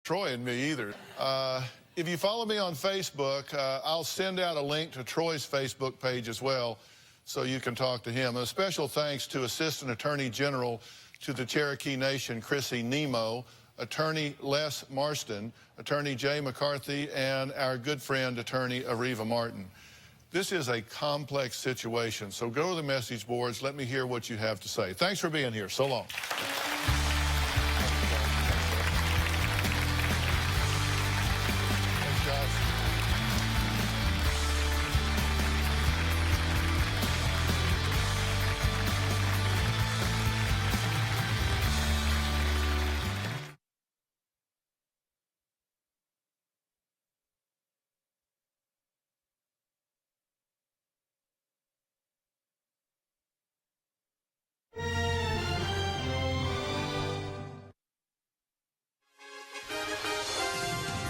Troy and me either. If you follow me on Facebook, I'll send out a link to Troy's Facebook page as well, so you can talk to him. A special thanks to Assistant Attorney General to the Cherokee Nation, Chrissy Nemo, Attorney Les Marston, Attorney Jay McCarthy, and our good friend, Attorney Ariva Martin. This is a complex situation, so go to the message boards. Let me hear what you have to say. Thanks for being here. So long.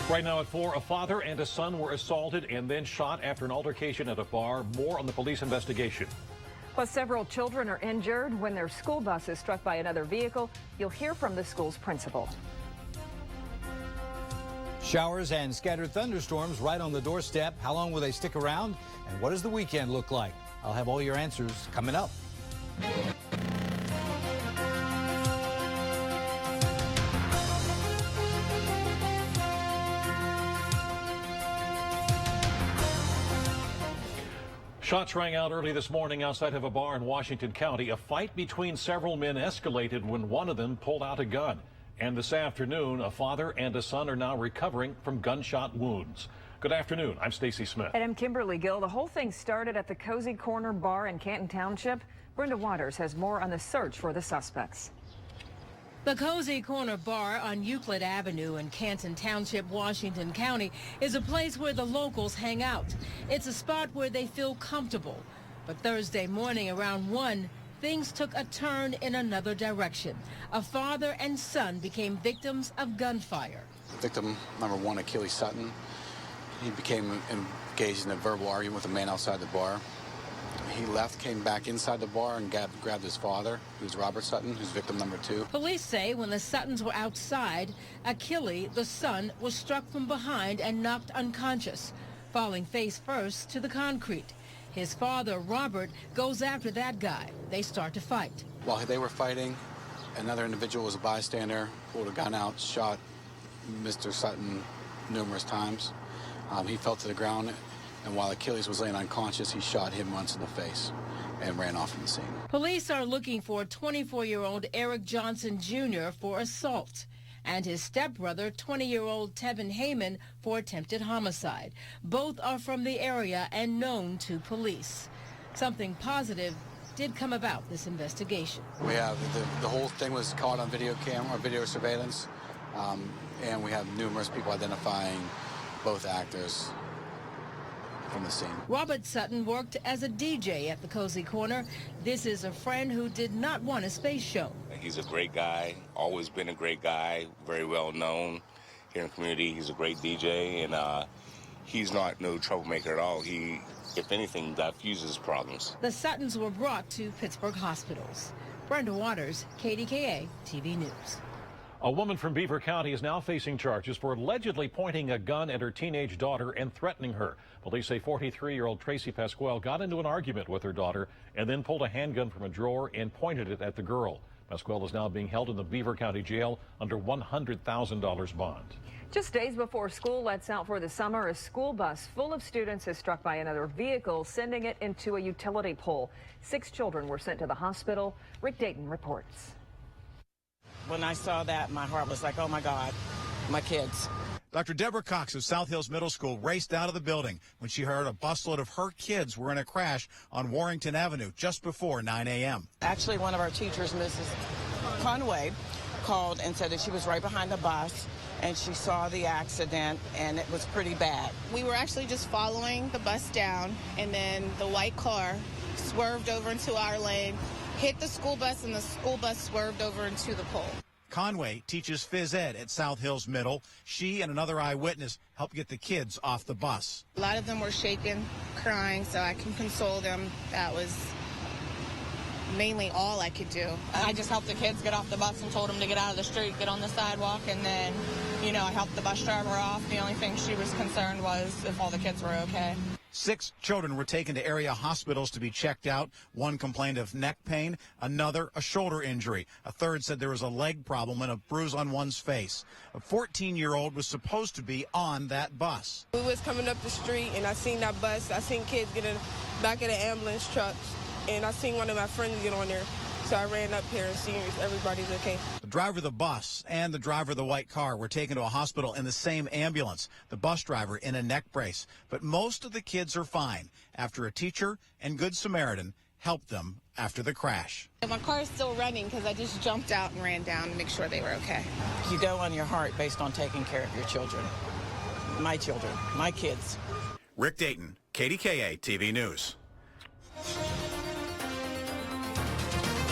Right now at 4, a father and a son were assaulted and then shot after an altercation at a bar. More on the police investigation. Plus, several children are injured when their school bus is struck by another vehicle. You'll hear from the school's principal. Showers and scattered thunderstorms right on the doorstep. How long will they stick around? And what does the weekend look like? I'll have all your answers coming up. Shots rang out early this morning outside of a bar in Washington County. A fight between several men escalated when one of them pulled out a gun. And this afternoon, a father and a son are now recovering from gunshot wounds. Good afternoon. I'm Stacy Smith. And I'm Kimberly Gill. The whole thing started at the Cozy Corner Bar in Canton Township. Brenda Waters has more on the search for the suspects. The Cozy Corner Bar on Euclid Avenue in Canton Township, Washington County, is a place where the locals hang out. It's a spot where they feel comfortable. But Thursday morning around 1, things took a turn in another direction. A father and son became victims of gunfire. Victim number 1, Achilles Sutton, he became engaged in a verbal argument with a man outside the bar. He left, came back inside the bar and grabbed his father, who's Robert Sutton, who's victim number 2. Police say when the Suttons were outside, Achilles, the son, was struck from behind and knocked unconscious, falling face first to the concrete. His father, Robert, goes after that guy. They start to fight. While they were fighting, another individual was a bystander, pulled a gun out, shot Mr. Sutton numerous times. He fell to the ground. And while Achilles was laying unconscious, he shot him once in the face and ran off from the scene. Police are looking for 24-year-old Eric Johnson Jr. for assault and his stepbrother, 20-year-old Tevin Heyman, for attempted homicide. Both are from the area and known to police. Something positive did come about this investigation. We have the whole thing was caught on video camera, video surveillance, and we have numerous people identifying both actors from the scene. Robert Sutton worked as a DJ at the Cozy Corner. This is a friend who did not want a space show. He's a great guy, always been a great guy, very well known here in the community. He's a great DJ, and he's not no troublemaker at all. He, if anything, diffuses problems. The Suttons were brought to Pittsburgh hospitals. Brenda Waters, KDKA TV News. A woman from Beaver County is now facing charges for allegedly pointing a gun at her teenage daughter and threatening her. Police say 43-year-old Tracy Pasquale got into an argument with her daughter and then pulled a handgun from a drawer and pointed it at the girl. Pasquale is now being held in the Beaver County Jail under $100,000 bond. Just days before school lets out for the summer, a school bus full of students is struck by another vehicle, sending it into a utility pole. 6 children were sent to the hospital. Rick Dayton reports. When I saw that, my heart was like, oh my God, my kids. Dr. Deborah Cox of South Hills Middle School raced out of the building when she heard a busload of her kids were in a crash on Warrington Avenue just before 9 a.m. Actually, one of our teachers, Mrs. Conway, called and said that she was right behind the bus and she saw the accident and it was pretty bad. We were actually just following the bus down, and then the white car swerved over into our lane, hit the school bus, and the school bus swerved over into the pole. Conway teaches phys ed at South Hills Middle. She and another eyewitness helped get the kids off the bus. A lot of them were shaking, crying, so I can console them. That was mainly all I could do. I just helped the kids get off the bus and told them to get out of the street, get on the sidewalk, and then, You know, I helped the bus driver off. The only thing she was concerned was if all the kids were okay. 6 children were taken to area hospitals to be checked out. One complained of neck pain, another a shoulder injury. A third said there was a leg problem and a bruise on one's face. A 14-year-old was supposed to be on that bus. We was coming up the street and I seen that bus. I seen kids get in the back of the ambulance trucks, and I seen one of my friends get on there. So I ran up here and seen if everybody's okay. The driver of the bus and the driver of the white car were taken to a hospital in the same ambulance. The bus driver in a neck brace. But most of the kids are fine after a teacher and Good Samaritan helped them after the crash. My car is still running because I just jumped out and ran down to make sure they were okay. You go on your heart based on taking care of your children. My children, my kids. Rick Dayton, KDKA TV News.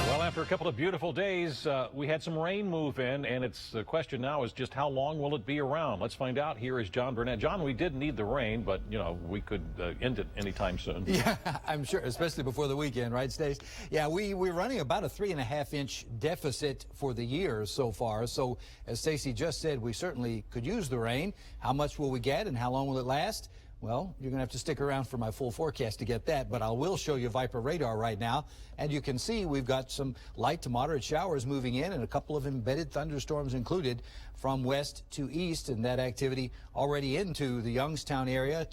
Well, after a couple of beautiful days, we had some rain move in, and the question now is just how long will it be around? Let's find out. Here is John Burnett. John, we did need the rain, but, you know, we could end it anytime soon. Yeah, I'm sure, especially before the weekend, right, Stace? Yeah, we're running about a 3.5-inch deficit for the year so far. So, as Stacey just said, we certainly could use the rain. How much will we get, and how long will it last? Well, you're going to have to stick around for my full forecast to get that, but I will show you Viper radar right now, and you can see we've got some light to moderate showers moving in and a couple of embedded thunderstorms included from west to east, and that activity already into the Youngstown area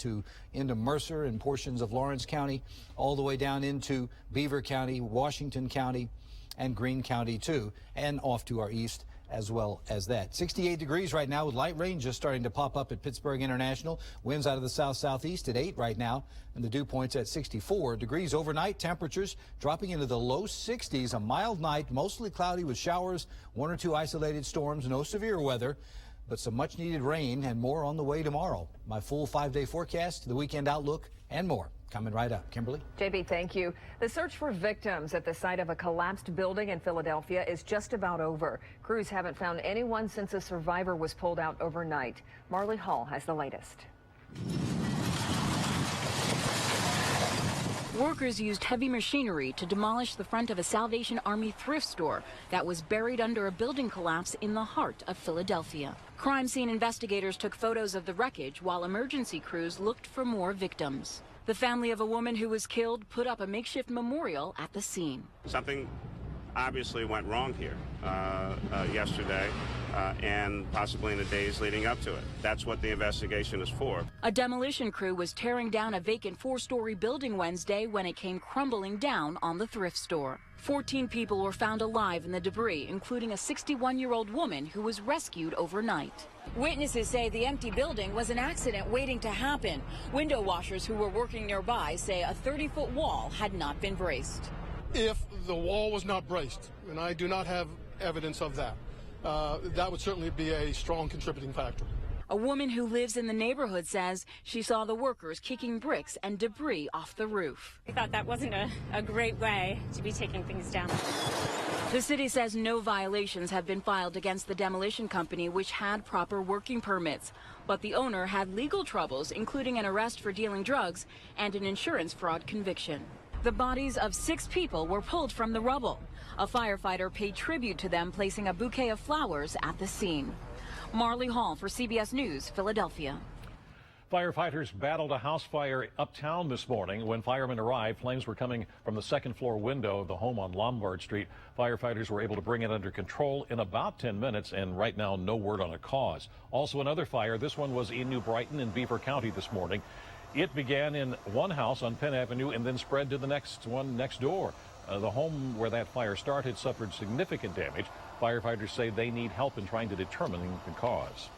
into Mercer and portions of Lawrence County, all the way down into Beaver County, Washington County, and Greene County too, and off to our east as well as that. 68 degrees right now with light rain just starting to pop up at Pittsburgh International. Winds out of the south-southeast at 8 right now, and the dew point's at 64 degrees overnight. Temperatures dropping into the low 60s. A mild night, mostly cloudy with showers, 1 or 2 isolated storms, no severe weather, but some much needed rain and more on the way tomorrow. My full 5-day forecast, the weekend outlook, and more coming right up. Kimberly? JB, thank you. The search for victims at the site of a collapsed building in Philadelphia is just about over. Crews haven't found anyone since a survivor was pulled out overnight. Marley Hall has the latest. Workers used heavy machinery to demolish the front of a Salvation Army thrift store that was buried under a building collapse in the heart of Philadelphia. Crime scene investigators took photos of the wreckage while emergency crews looked for more victims. The family of a woman who was killed put up a makeshift memorial at the scene. Something obviously went wrong here yesterday and possibly in the days leading up to it. That's what the investigation is for. A demolition crew was tearing down a vacant 4-story building Wednesday when it came crumbling down on the thrift store. 14 people were found alive in the debris, including a 61-year-old woman who was rescued overnight. Witnesses say the empty building was an accident waiting to happen. Window washers who were working nearby say a 30-foot wall had not been braced. If the wall was not braced, and I do not have evidence of that, that would certainly be a strong contributing factor. A woman who lives in the neighborhood says she saw the workers kicking bricks and debris off the roof. I thought that wasn't a great way to be taking things down. The city says no violations have been filed against the demolition company, which had proper working permits. But the owner had legal troubles, including an arrest for dealing drugs and an insurance fraud conviction. The bodies of 6 people were pulled from the rubble. A firefighter paid tribute to them, placing a bouquet of flowers at the scene. Marley Hall for CBS News, Philadelphia. Firefighters battled a house fire uptown this morning. When firemen arrived, flames were coming from the second-floor window of the home on Lombard Street. Firefighters were able to bring it under control in about 10 minutes, and right now, no word on a cause. Also, another fire. This one was in New Brighton in Beaver County this morning. It began in one house on Penn Avenue and then spread to the next one next door. The home where that fire started suffered significant damage. Firefighters say they need help in trying to determine the cause.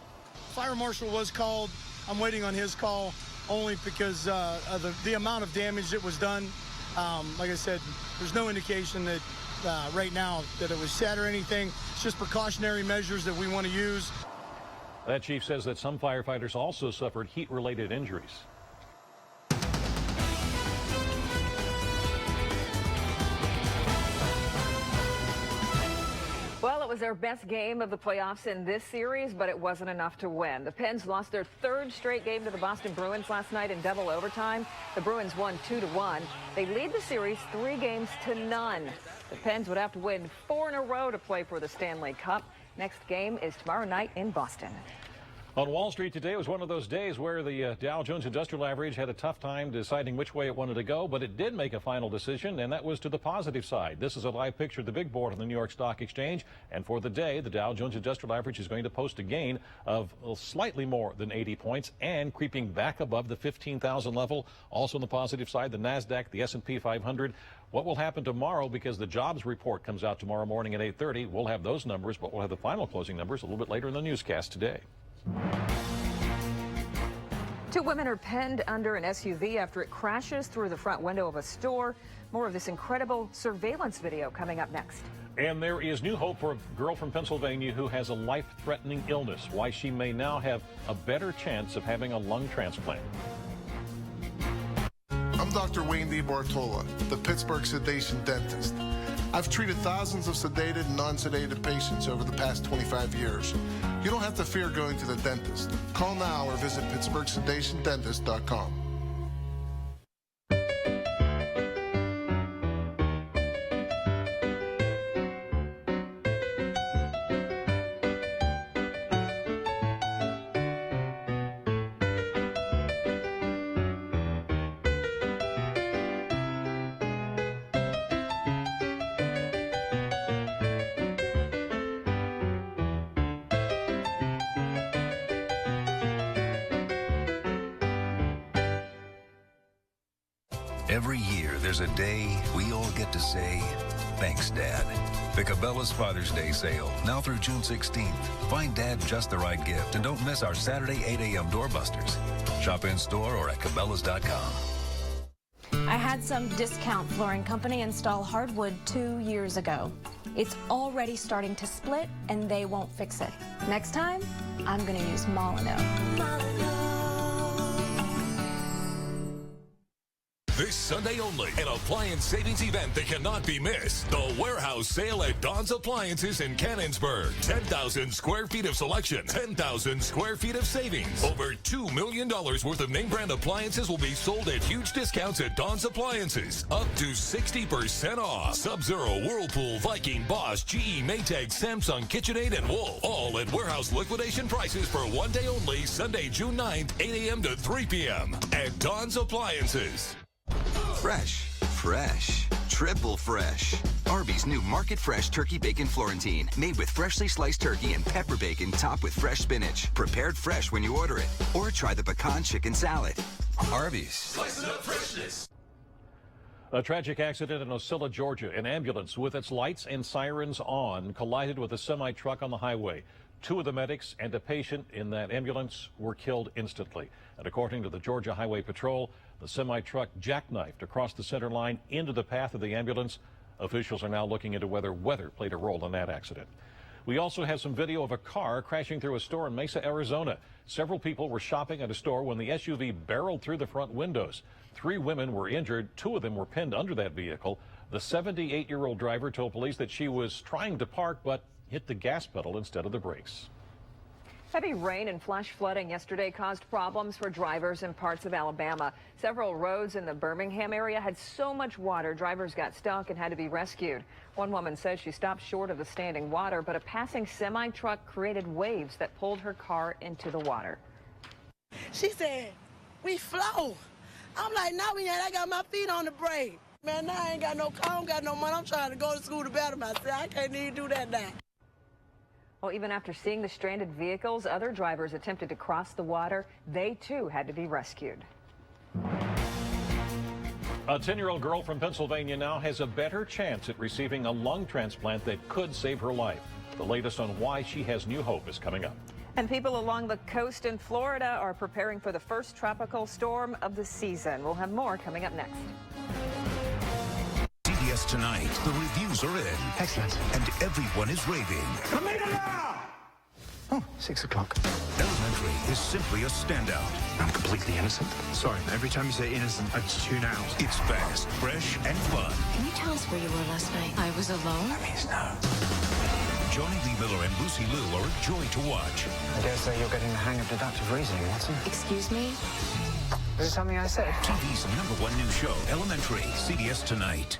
Fire marshal was called. I'm waiting on his call only because of the amount of damage that was done. Like I said, there's no indication that right now that it was set or anything. It's just precautionary measures that we want to use. That chief says that some firefighters also suffered heat-related injuries. Well, it was their best game of the playoffs in this series, but it wasn't enough to win. The Pens lost their 3rd straight game to the Boston Bruins last night in double overtime. The Bruins won 2-1. They lead the series 3-0. The Pens would have to win 4 in a row to play for the Stanley Cup. Next game is tomorrow night in Boston. On Wall Street today was one of those days where the Dow Jones Industrial Average had a tough time deciding which way it wanted to go, but it did make a final decision, and that was to the positive side. This is a live picture of the big board on the New York Stock Exchange, and for the day, the Dow Jones Industrial Average is going to post a gain of slightly more than 80 points and creeping back above the 15,000 level. Also on the positive side, the NASDAQ, the S&P 500. What will happen tomorrow, because the jobs report comes out tomorrow morning at 8:30, we'll have those numbers, but we'll have the final closing numbers a little bit later in the newscast today. 2 women are pinned under an SUV after it crashes through the front window of a store. More of this incredible surveillance video coming up next. And there is new hope for a girl from Pennsylvania who has a life-threatening illness, why she may now have a better chance of having a lung transplant. I'm Dr. Wayne DiBartola, the Pittsburgh sedation dentist. I've treated thousands of sedated and non-sedated patients over the past 25 years. You don't have to fear going to the dentist. Call now or visit PittsburghSedationDentist.com. Every year, there's a day we all get to say, thanks, Dad. The Cabela's Father's Day sale, now through June 16th. Find Dad just the right gift and don't miss our Saturday 8 a.m. doorbusters. Shop in-store or at Cabela's.com. I had some discount flooring company install hardwood 2 years ago. It's already starting to split and they won't fix it. Next time, I'm gonna use Molyneux. This Sunday only, an appliance savings event that cannot be missed. The warehouse sale at Don's Appliances in Canonsburg. 10,000 square feet of selection, 10,000 square feet of savings. Over $2 million worth of name brand appliances will be sold at huge discounts at Don's Appliances. Up to 60% off. Sub-Zero, Whirlpool, Viking, Bosch, GE, Maytag, Samsung, KitchenAid, and Wolf. All at warehouse liquidation prices for one day only, Sunday, June 9th, 8 a.m. to 3 p.m. at Don's Appliances. Fresh, fresh, triple fresh. Arby's new Market Fresh Turkey Bacon Florentine, made with freshly sliced turkey and pepper bacon topped with fresh spinach. Prepared fresh when you order it. Or try the pecan chicken salad. Arby's. Slice it up freshness. A tragic accident in Ocilla, Georgia. An ambulance with its lights and sirens on collided with a semi-truck on the highway. 2 of the medics and a patient in that ambulance were killed instantly. And according to the Georgia Highway Patrol, the semi-truck jackknifed across the center line into the path of the ambulance. Officials are now looking into whether weather played a role in that accident. We also have some video of a car crashing through a store in Mesa, Arizona. Several people were shopping at a store when the SUV barreled through the front windows. 3 women were injured. 2 of them were pinned under that vehicle. The 78-year-old driver told police that she was trying to park but hit the gas pedal instead of the brakes. Heavy rain and flash flooding yesterday caused problems for drivers in parts of Alabama. Several roads in the Birmingham area had so much water, drivers got stuck and had to be rescued. One woman says she stopped short of the standing water, but a passing semi-truck created waves that pulled her car into the water. She said, "We flow." I'm like, "No, we ain't. I got my feet on the brake. Man, now I ain't got no car, I don't got no money. I'm trying to go to school to better myself. I can't even do that now." Well, even after seeing the stranded vehicles, other drivers attempted to cross the water. They, too, had to be rescued. A 10-year-old girl from Pennsylvania now has a better chance at receiving a lung transplant that could save her life. The latest on why she has new hope is coming up. And people along the coast in Florida are preparing for the first tropical storm of the season. We'll have more coming up next. CBS Tonight, the reviews are in. Excellent. And everyone is raving. I made it now! Oh, 6 o'clock. Elementary is simply a standout. I'm completely innocent. Sorry, every time you say innocent, I tune out. It's fast, fresh, and fun. Can you tell us where you were last night? I was alone? That means no. Johnny Lee Miller and Lucy Liu are a joy to watch. I dare say you're getting the hang of deductive reasoning, Watson. Excuse me? Is it something I said? TV's #1 new show, Elementary, CBS Tonight.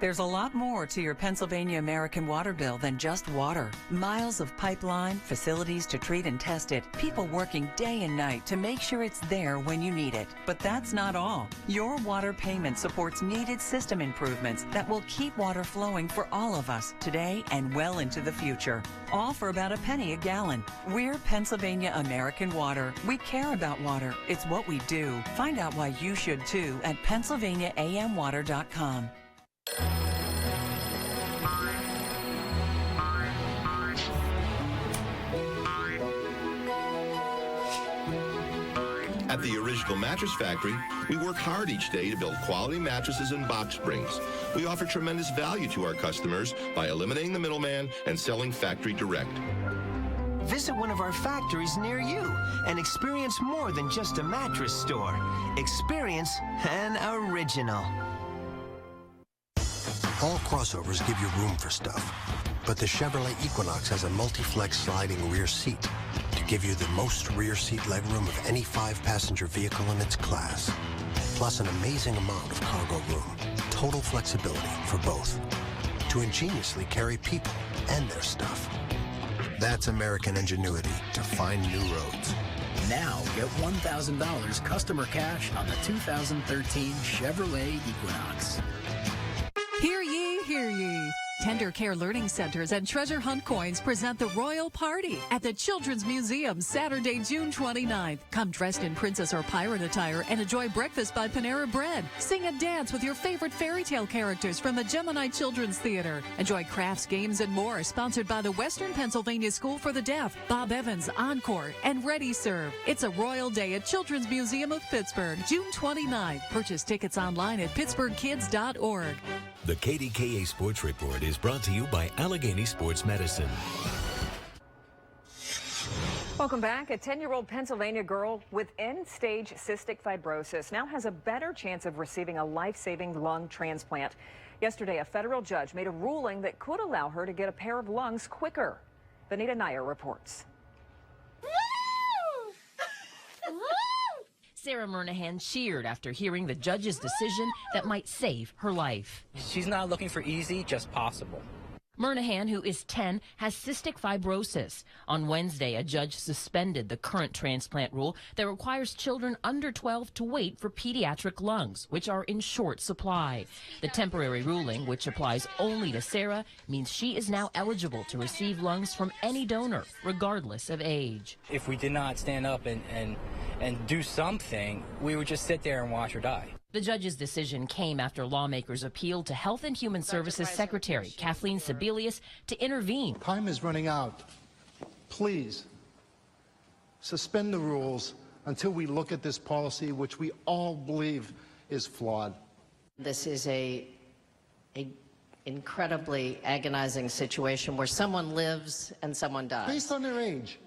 There's a lot more to your Pennsylvania American water bill than just water. Miles of pipeline, facilities to treat and test it, people working day and night to make sure it's there when you need it. But that's not all. Your water payment supports needed system improvements that will keep water flowing for all of us today and well into the future. All for about a penny a gallon. We're Pennsylvania American Water. We care about water. It's what we do. Find out why you should too at PennsylvaniaAMWater.com. At the Original Mattress Factory, we work hard each day to build quality mattresses and box springs. We offer tremendous value to our customers by eliminating the middleman and selling factory direct. Visit one of our factories near you and experience more than just a mattress store. Experience an original. All crossovers give you room for stuff, but the Chevrolet Equinox has a multi-flex sliding rear seat to give you the most rear seat legroom of any 5-passenger vehicle in its class, plus an amazing amount of cargo room. Total flexibility for both, to ingeniously carry people and their stuff. That's American ingenuity to find new roads. Now get $1,000 customer cash on the 2013 Chevrolet Equinox. Hear ye, hear ye. Tender Care Learning Centers and Treasure Hunt Coins present the Royal Party at the Children's Museum Saturday, June 29th. Come dressed in princess or pirate attire and enjoy breakfast by Panera Bread. Sing and dance with your favorite fairy tale characters from the Gemini Children's Theater. Enjoy crafts, games, and more, sponsored by the Western Pennsylvania School for the Deaf, Bob Evans, Encore, and Ready Serve. It's a royal day at Children's Museum of Pittsburgh, June 29th. Purchase tickets online at pittsburghkids.org. The KDKA Sports Report is brought to you by Allegheny Sports Medicine. Welcome back. A 10-year-old Pennsylvania girl with end-stage cystic fibrosis now has a better chance of receiving a life-saving lung transplant. Yesterday, a federal judge made a ruling that could allow her to get a pair of lungs quicker. Vanita Nair reports. Sarah Murnahan cheered after hearing the judge's decision that might save her life. She's not looking for easy, just possible. Murnahan, who is 10, has cystic fibrosis. On Wednesday, a judge suspended the current transplant rule that requires children under 12 to wait for pediatric lungs, which are in short supply. The temporary ruling, which applies only to Sarah, means she is now eligible to receive lungs from any donor, regardless of age. If we did not stand up and do something, we would just sit there and watch her die. The judge's decision came after lawmakers appealed to Health and Human Services Secretary Kathleen Sebelius to intervene. Time is running out. Please suspend the rules until we look at this policy, which we all believe is flawed. This is a incredibly agonizing situation where someone lives and someone dies. Based on their age.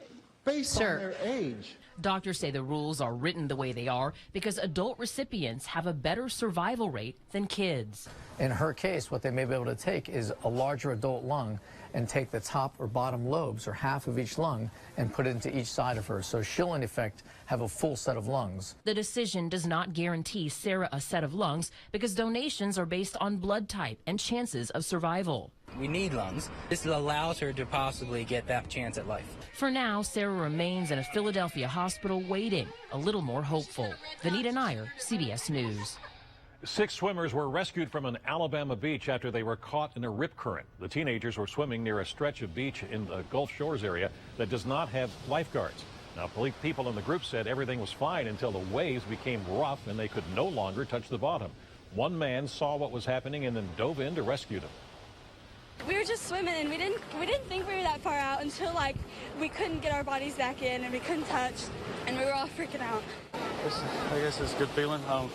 Based on their age. Doctors say the rules are written the way they are because adult recipients have a better survival rate than kids. In her case, what they may be able to take is a larger adult lung and take the top or bottom lobes or half of each lung and put it into each side of her. So she'll, in effect, have a full set of lungs. The decision does not guarantee Sarah a set of lungs because donations are based on blood type and chances of survival. We need lungs. This allows her to possibly get that chance at life. For now, Sarah remains in a Philadelphia hospital waiting, a little more hopeful. Vanita Nair, CBS News. 6 swimmers were rescued from an Alabama beach after they were caught in a rip current. The teenagers were swimming near a stretch of beach in the Gulf Shores area that does not have lifeguards. Now, people in the group said everything was fine until the waves became rough and they could no longer touch the bottom. One man saw what was happening and then dove in to rescue them. We were just swimming and we didn't think we were that far out until we couldn't get our bodies back in and we couldn't touch and we were all freaking out. I guess it's a good feeling. I'm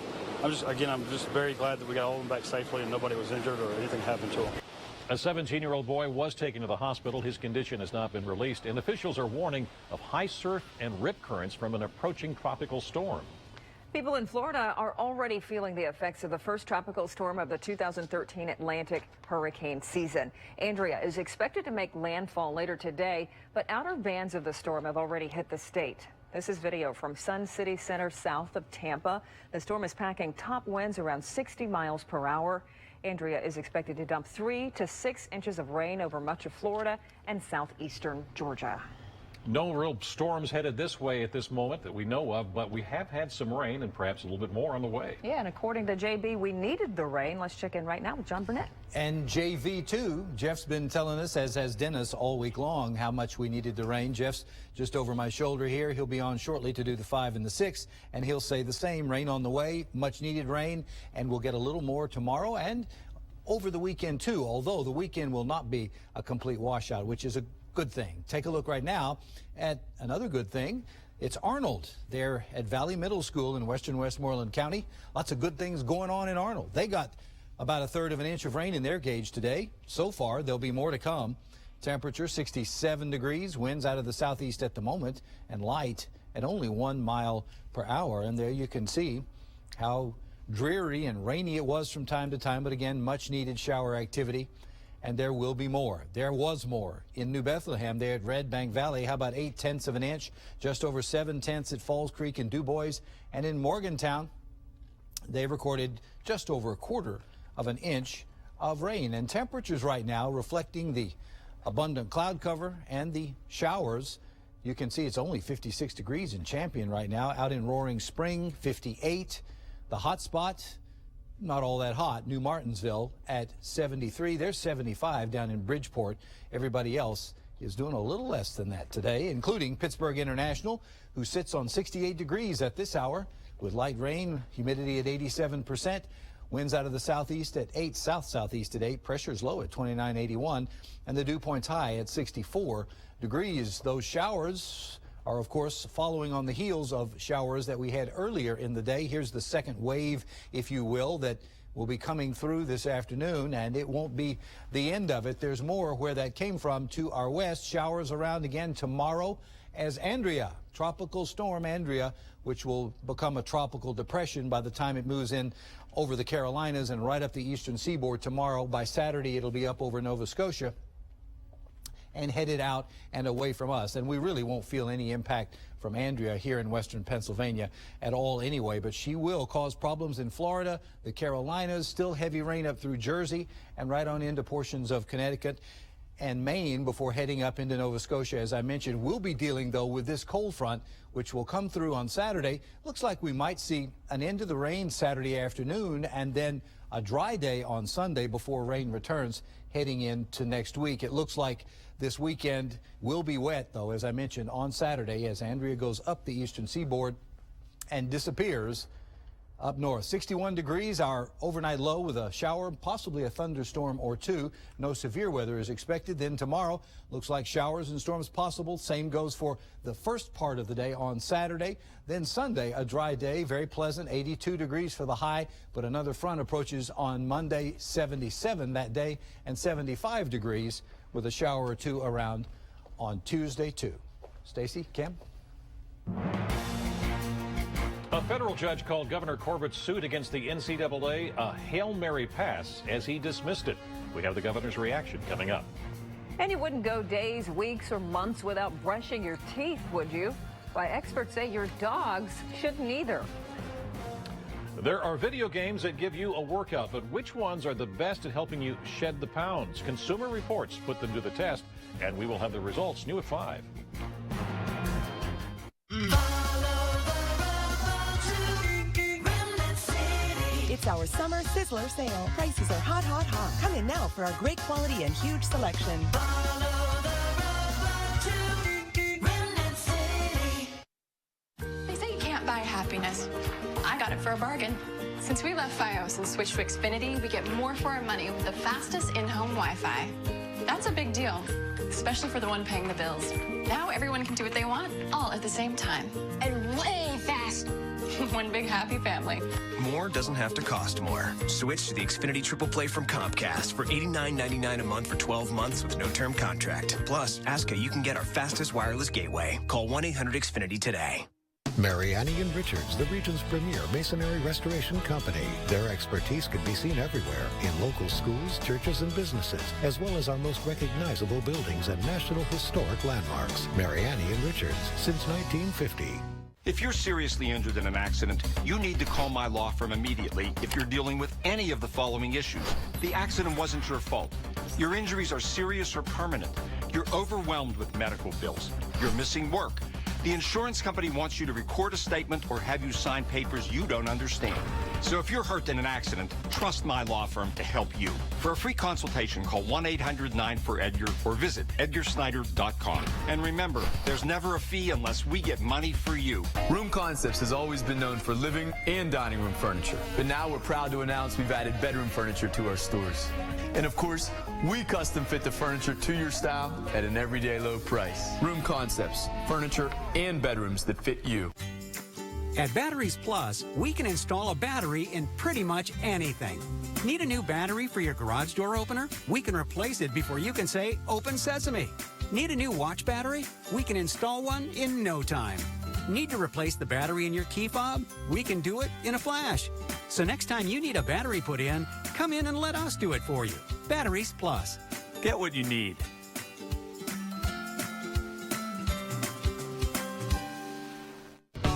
just very glad that we got all of them back safely and nobody was injured or anything happened to them. A 17-year-old boy was taken to the hospital. His condition has not been released, and officials are warning of high surf and rip currents from an approaching tropical storm. People in Florida are already feeling the effects of the first tropical storm of the 2013 Atlantic hurricane season. Andrea is expected to make landfall later today, but outer bands of the storm have already hit the state. This is video from Sun City Center south of Tampa. The storm is packing top winds around 60 miles per hour. Andrea is expected to dump 3 to 6 inches of rain over much of Florida and southeastern Georgia. No real storms headed this way at this moment that we know of, but we have had some rain and perhaps a little bit more on the way. Yeah, and according to JB, we needed the rain. Let's check in right now with John Burnett. And JV too. Jeff's been telling us, as has Dennis, all week long how much we needed the rain. Jeff's just over my shoulder here. He'll be on shortly to do the 5 and the 6, and he'll say the same. Rain on the way, much needed rain, and we'll get a little more tomorrow and over the weekend too, although the weekend will not be a complete washout, which is a good thing. Take a look right now at another good thing. It's Arnold. They're at Valley Middle School in western Westmoreland County. Lots of good things going on in Arnold. They got about 1/3 of an inch of rain in their gauge today. So far, there'll be more to come. Temperature 67 degrees, winds out of the southeast at the moment, and light at only 1 mile per hour. And there you can see how dreary and rainy it was from time to time, but again, much needed shower activity. And there will be more. There was more in New Bethlehem there at Red Bank Valley. How about 0.8 of an inch, just over 0.7 at Falls Creek and Du Bois. And in Morgantown, they recorded just over 1/4 of an inch of rain. And temperatures right now reflecting the abundant cloud cover and the showers. You can see it's only 56 degrees in Champion right now. Out in Roaring Spring, 58. The hot spot, not all that hot, New Martinsville at 73. There's 75 down in Bridgeport. Everybody else is doing a little less than that today, including Pittsburgh International, who sits on 68 degrees at this hour with light rain, humidity at 87%. Winds out of the southeast at 8, south-southeast at 8. Pressure's low at 2981, and the dew point's high at 64 degrees. Those showers are, of course, following on the heels of showers that we had earlier in the day. Here's the second wave, if you will, that will be coming through this afternoon, and it won't be the end of it. There's more where that came from to our west. Showers around again tomorrow as Andrea, tropical storm Andrea, which will become a tropical depression by the time it moves in over the Carolinas and right up the eastern seaboard tomorrow. By Saturday, it'll be up over Nova Scotia and headed out and away from us. And we really won't feel any impact from Andrea here in western Pennsylvania at all anyway, but she will cause problems in Florida, the Carolinas, still heavy rain up through Jersey and right on into portions of Connecticut and Maine before heading up into Nova Scotia. As I mentioned, we'll be dealing, though, with this cold front, which will come through on Saturday. Looks like we might see an end of the rain Saturday afternoon and then a dry day on Sunday before rain returns heading into next week. It looks like this weekend will be wet, though, as I mentioned, on Saturday as Andrea goes up the eastern seaboard and disappears up north. 61 degrees, our overnight low with a shower, possibly a thunderstorm or two. No severe weather is expected. Then tomorrow, looks like showers and storms possible. Same goes for the first part of the day on Saturday. Then Sunday, a dry day, very pleasant, 82 degrees for the high, but another front approaches on Monday, 77 that day, and 75 degrees with a shower or two around on Tuesday, too. Stacy, Cam? A federal judge called Governor Corbett's suit against the NCAA a Hail Mary pass as he dismissed it. We have the governor's reaction coming up. And you wouldn't go days, weeks, or months without brushing your teeth, would you? Why, experts say your dogs shouldn't either. There are video games that give you a workout, but which ones are the best at helping you shed the pounds? Consumer Reports put them to the test, and we will have the results new at 5. It's our summer sizzler sale. Prices are hot, hot, hot. Come in now for our great quality and huge selection. They say you can't buy happiness. I got it for a bargain. Since we left Fios and switched to Xfinity, we get more for our money with the fastest in-home Wi-Fi. That's a big deal, especially for the one paying the bills. Now everyone can do what they want, all at the same time. And way fast. One big happy family. More doesn't have to cost more. Switch to the Xfinity Triple Play from Comcast for $89.99 a month for 12 months with no term contract. Plus, ask how you can get our fastest wireless gateway. Call 1-800-XFINITY today. Mariani & Richards, the region's premier masonry restoration company. Their expertise can be seen everywhere in local schools, churches, and businesses, as well as our most recognizable buildings and national historic landmarks. Mariani & Richards, since 1950. If you're seriously injured in an accident, you need to call my law firm immediately if you're dealing with any of the following issues. The accident wasn't your fault. Your injuries are serious or permanent. You're overwhelmed with medical bills. You're missing work. The insurance company wants you to record a statement or have you sign papers you don't understand. So if you're hurt in an accident, trust my law firm to help you. For a free consultation, call 1-800-9-4-EDGAR or visit edgarsnyder.com. And remember, there's never a fee unless we get money for you. Room Concepts has always been known for living and dining room furniture. But now we're proud to announce we've added bedroom furniture to our stores. And of course, we custom fit the furniture to your style at an everyday low price. Room Concepts, furniture and bedrooms that fit you. At Batteries Plus, we can install a battery in pretty much anything. Need a new battery for your garage door opener? We can replace it before you can say, "Open Sesame." Need a new watch battery? We can install one in no time. Need to replace the battery in your key fob? We can do it in a flash. So next time you need a battery put in, come in and let us do it for you. Batteries Plus. Get what you need.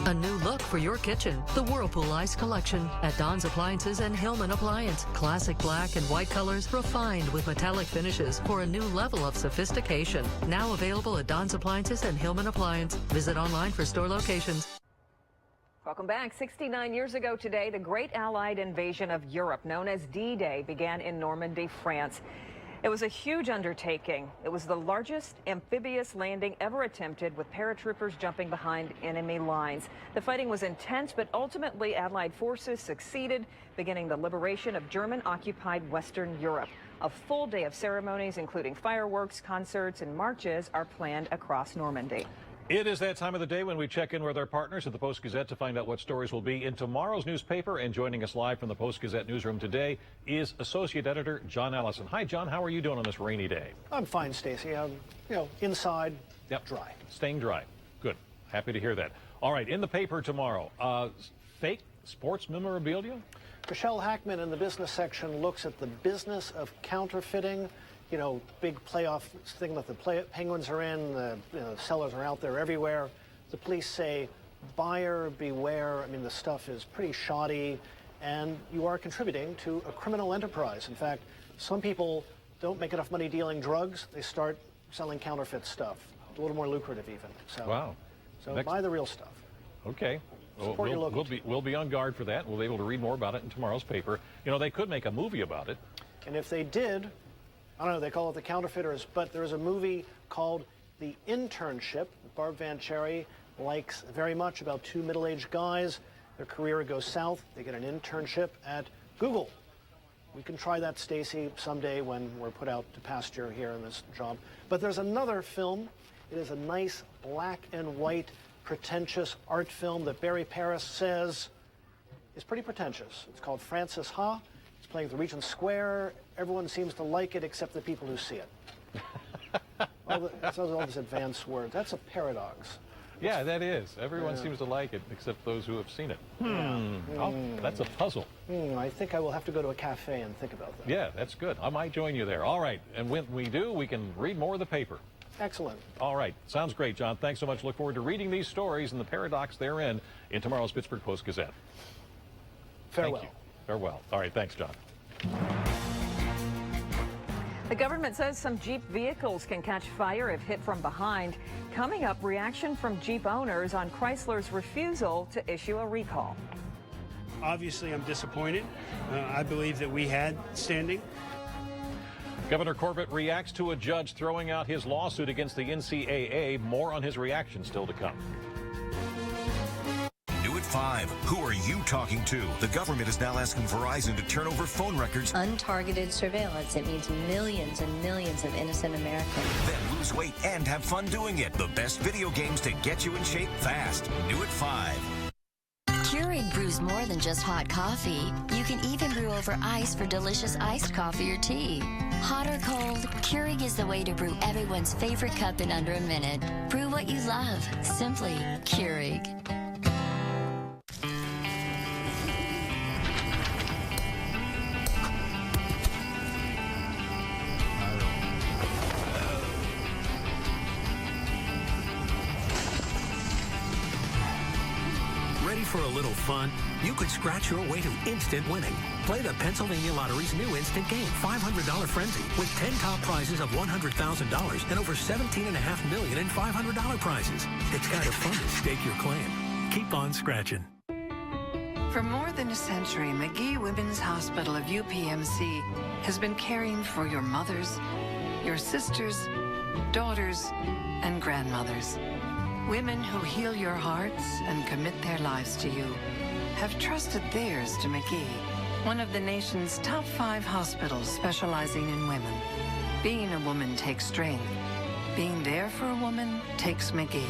A new look for your kitchen. The Whirlpool Ice Collection at Don's Appliances and Hillman Appliance. Classic black and white colors refined with metallic finishes for a new level of sophistication. Now available at Don's Appliances and Hillman Appliance. Visit online for store locations. Welcome back. 69 years ago today, the Great Allied Invasion of Europe, known as D-Day, began in Normandy, France. It was a huge undertaking. It was the largest amphibious landing ever attempted, with paratroopers jumping behind enemy lines. The fighting was intense, but ultimately Allied forces succeeded, beginning the liberation of German-occupied Western Europe. A full day of ceremonies, including fireworks, concerts, and marches, are planned across Normandy. It is that time of the day when we check in with our partners at the Post-Gazette to find out what stories will be in tomorrow's newspaper. And joining us live from the Post-Gazette newsroom today is Associate Editor John Ellison. Hi, John. How are you doing on this rainy day? I'm fine, Stacy. I'm, inside, dry. Staying dry. Good. Happy to hear that. All right, in the paper tomorrow, fake sports memorabilia? Michelle Hackman in the business section looks at the business of counterfeiting. Big playoff thing that the Penguins are in, the sellers are out there everywhere. The police say, buyer beware. I mean, the stuff is pretty shoddy, and you are contributing to a criminal enterprise. In fact, some people don't make enough money dealing drugs. They start selling counterfeit stuff. A little more lucrative even. So, wow. So buy the real stuff. Okay. We'll be on guard for that. We'll be able to read more about it in tomorrow's paper. They could make a movie about it. And if they did, I don't know, they call it The Counterfeiters, but there's a movie called The Internship. Barb Van Cherry likes very much, about two middle-aged guys. Their career goes south. They get an internship at Google. We can try that, Stacy, someday when we're put out to pasture here in this job. But there's another film. It is a nice black and white, pretentious art film that Barry Paris says is pretty pretentious. It's called Francis Ha. It's playing at the Regent Square. Everyone seems to like it except the people who see it. That's all this advanced words. That's a paradox. Yeah, that is. Everyone seems to like it except those who have seen it. Oh, that's a puzzle. I think I will have to go to a cafe and think about that. Yeah, that's good. I might join you there. All right. And when we do, we can read more of the paper. Excellent. All right. Sounds great, John. Thanks so much. Look forward to reading these stories and the paradox therein in tomorrow's Pittsburgh Post-Gazette. Farewell. Thank you. Farewell. All right. Thanks, John. The government says some Jeep vehicles can catch fire if hit from behind. Coming up, reaction from Jeep owners on Chrysler's refusal to issue a recall. Obviously, I'm disappointed. I believe that we had standing. Governor Corbett reacts to a judge throwing out his lawsuit against the NCAA. More on his reaction still to come. New at 5. Who are you talking to? The government is now asking Verizon to turn over phone records. Untargeted surveillance. It means millions and millions of innocent Americans. Then lose weight and have fun doing it. The best video games to get you in shape fast. New at 5. Keurig brews more than just hot coffee. You can even brew over ice for delicious iced coffee or tea. Hot or cold, Keurig is the way to brew everyone's favorite cup in under a minute. Brew what you love. Simply Keurig. for a little fun? You could scratch your way to instant winning. Play the Pennsylvania Lottery's new instant game, $500 Frenzy, with 10 top prizes of $100,000 and over $17.5 million in $500 prizes. It's kind of fun to stake your claim. Keep on scratching. For more than a century, McGee Women's Hospital of UPMC has been caring for your mothers, your sisters, daughters, and grandmothers. Women who heal your hearts and commit their lives to you have trusted theirs to McGee, one of the nation's top 5 hospitals specializing in women. Being a woman takes strength. Being there for a woman takes McGee.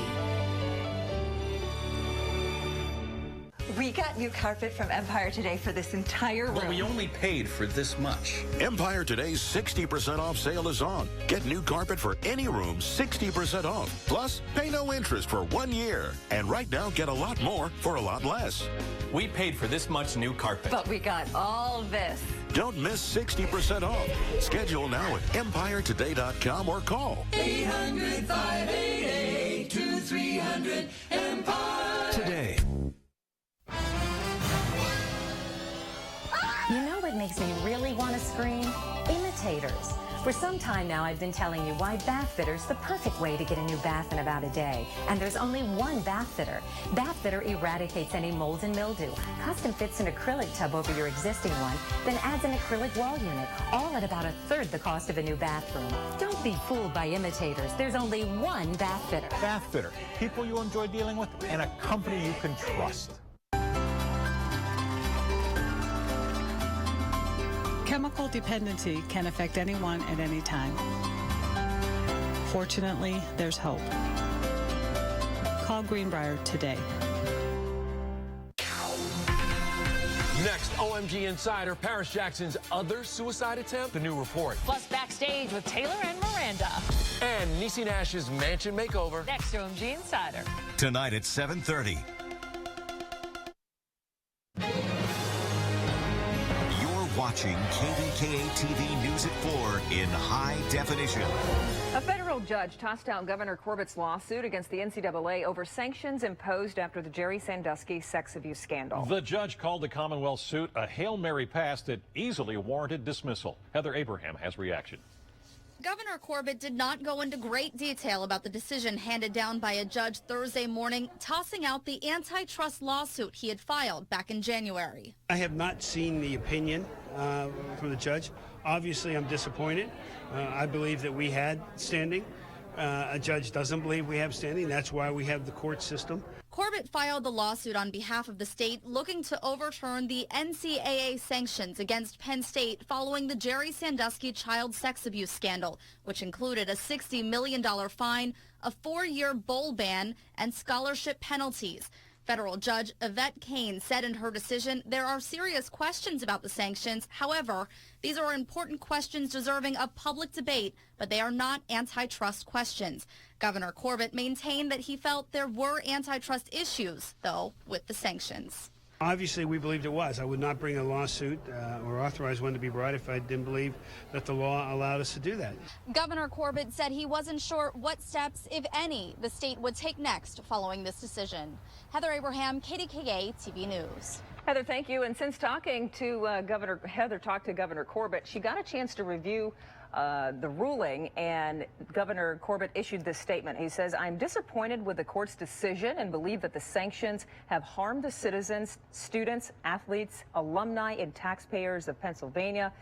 We got new carpet from Empire Today for this entire room. But we only paid for this much. Empire Today's 60% off sale is on. Get new carpet for any room 60% off. Plus, pay no interest for 1 year. And right now, get a lot more for a lot less. We paid for this much new carpet. But we got all this. Don't miss 60% off. Schedule now at EmpireToday.com or call 800-588-2300 Empire. Today. You know what makes me really want to scream? Imitators. For some time now, I've been telling you why bath fitter's the perfect way to get a new bath in about a day. And there's only one bath fitter. Bath fitter eradicates any mold and mildew, custom fits an acrylic tub over your existing one, then adds an acrylic wall unit, all at about 1/3 the cost of a new bathroom. Don't be fooled by imitators. There's only one bath fitter. Bath fitter. People you enjoy dealing with and a company you can trust. Chemical dependency can affect anyone at any time. Fortunately, there's hope. Call Greenbrier today. Next, OMG Insider, Paris Jackson's other suicide attempt, the new report. Plus, backstage with Taylor and Miranda. And Niecy Nash's mansion makeover. Next to OMG Insider. Tonight at 7:30. Watching KDKA TV News at 4 in high definition. A federal judge tossed out Governor Corbett's lawsuit against the NCAA over sanctions imposed after the Jerry Sandusky sex abuse scandal. The judge called the Commonwealth suit a Hail Mary pass that easily warranted dismissal. Heather Abraham has reaction. Governor Corbett did not go into great detail about the decision handed down by a judge Thursday morning, tossing out the antitrust lawsuit he had filed back in January. I have not seen the opinion from the judge. Obviously, I'm disappointed. I believe that we had standing. A judge doesn't believe we have standing. That's why we have the court system. Corbett filed the lawsuit on behalf of the state, looking to overturn the NCAA sanctions against Penn State following the Jerry Sandusky child sex abuse scandal, which included a $60 million fine, a 4-year bowl ban, and scholarship penalties. Federal Judge Yvette Kane said in her decision there are serious questions about the sanctions. However, these are important questions deserving of public debate, but they are not antitrust questions. Governor Corbett maintained that he felt there were antitrust issues, though, with the sanctions. Obviously, we believed it was. I would not bring a lawsuit or authorize one to be brought if I didn't believe that the law allowed us to do that. Governor Corbett said he wasn't sure what steps, if any, the state would take next following this decision. Heather Abraham, KDKA TV News. Heather, thank you. And since talking to Heather talked to Governor Corbett, she got a chance to review the ruling, and Governor Corbett issued this statement. He says, "I'm disappointed with the court's decision and believe that the sanctions have harmed the citizens, students, athletes, alumni, and taxpayers of Pennsylvania."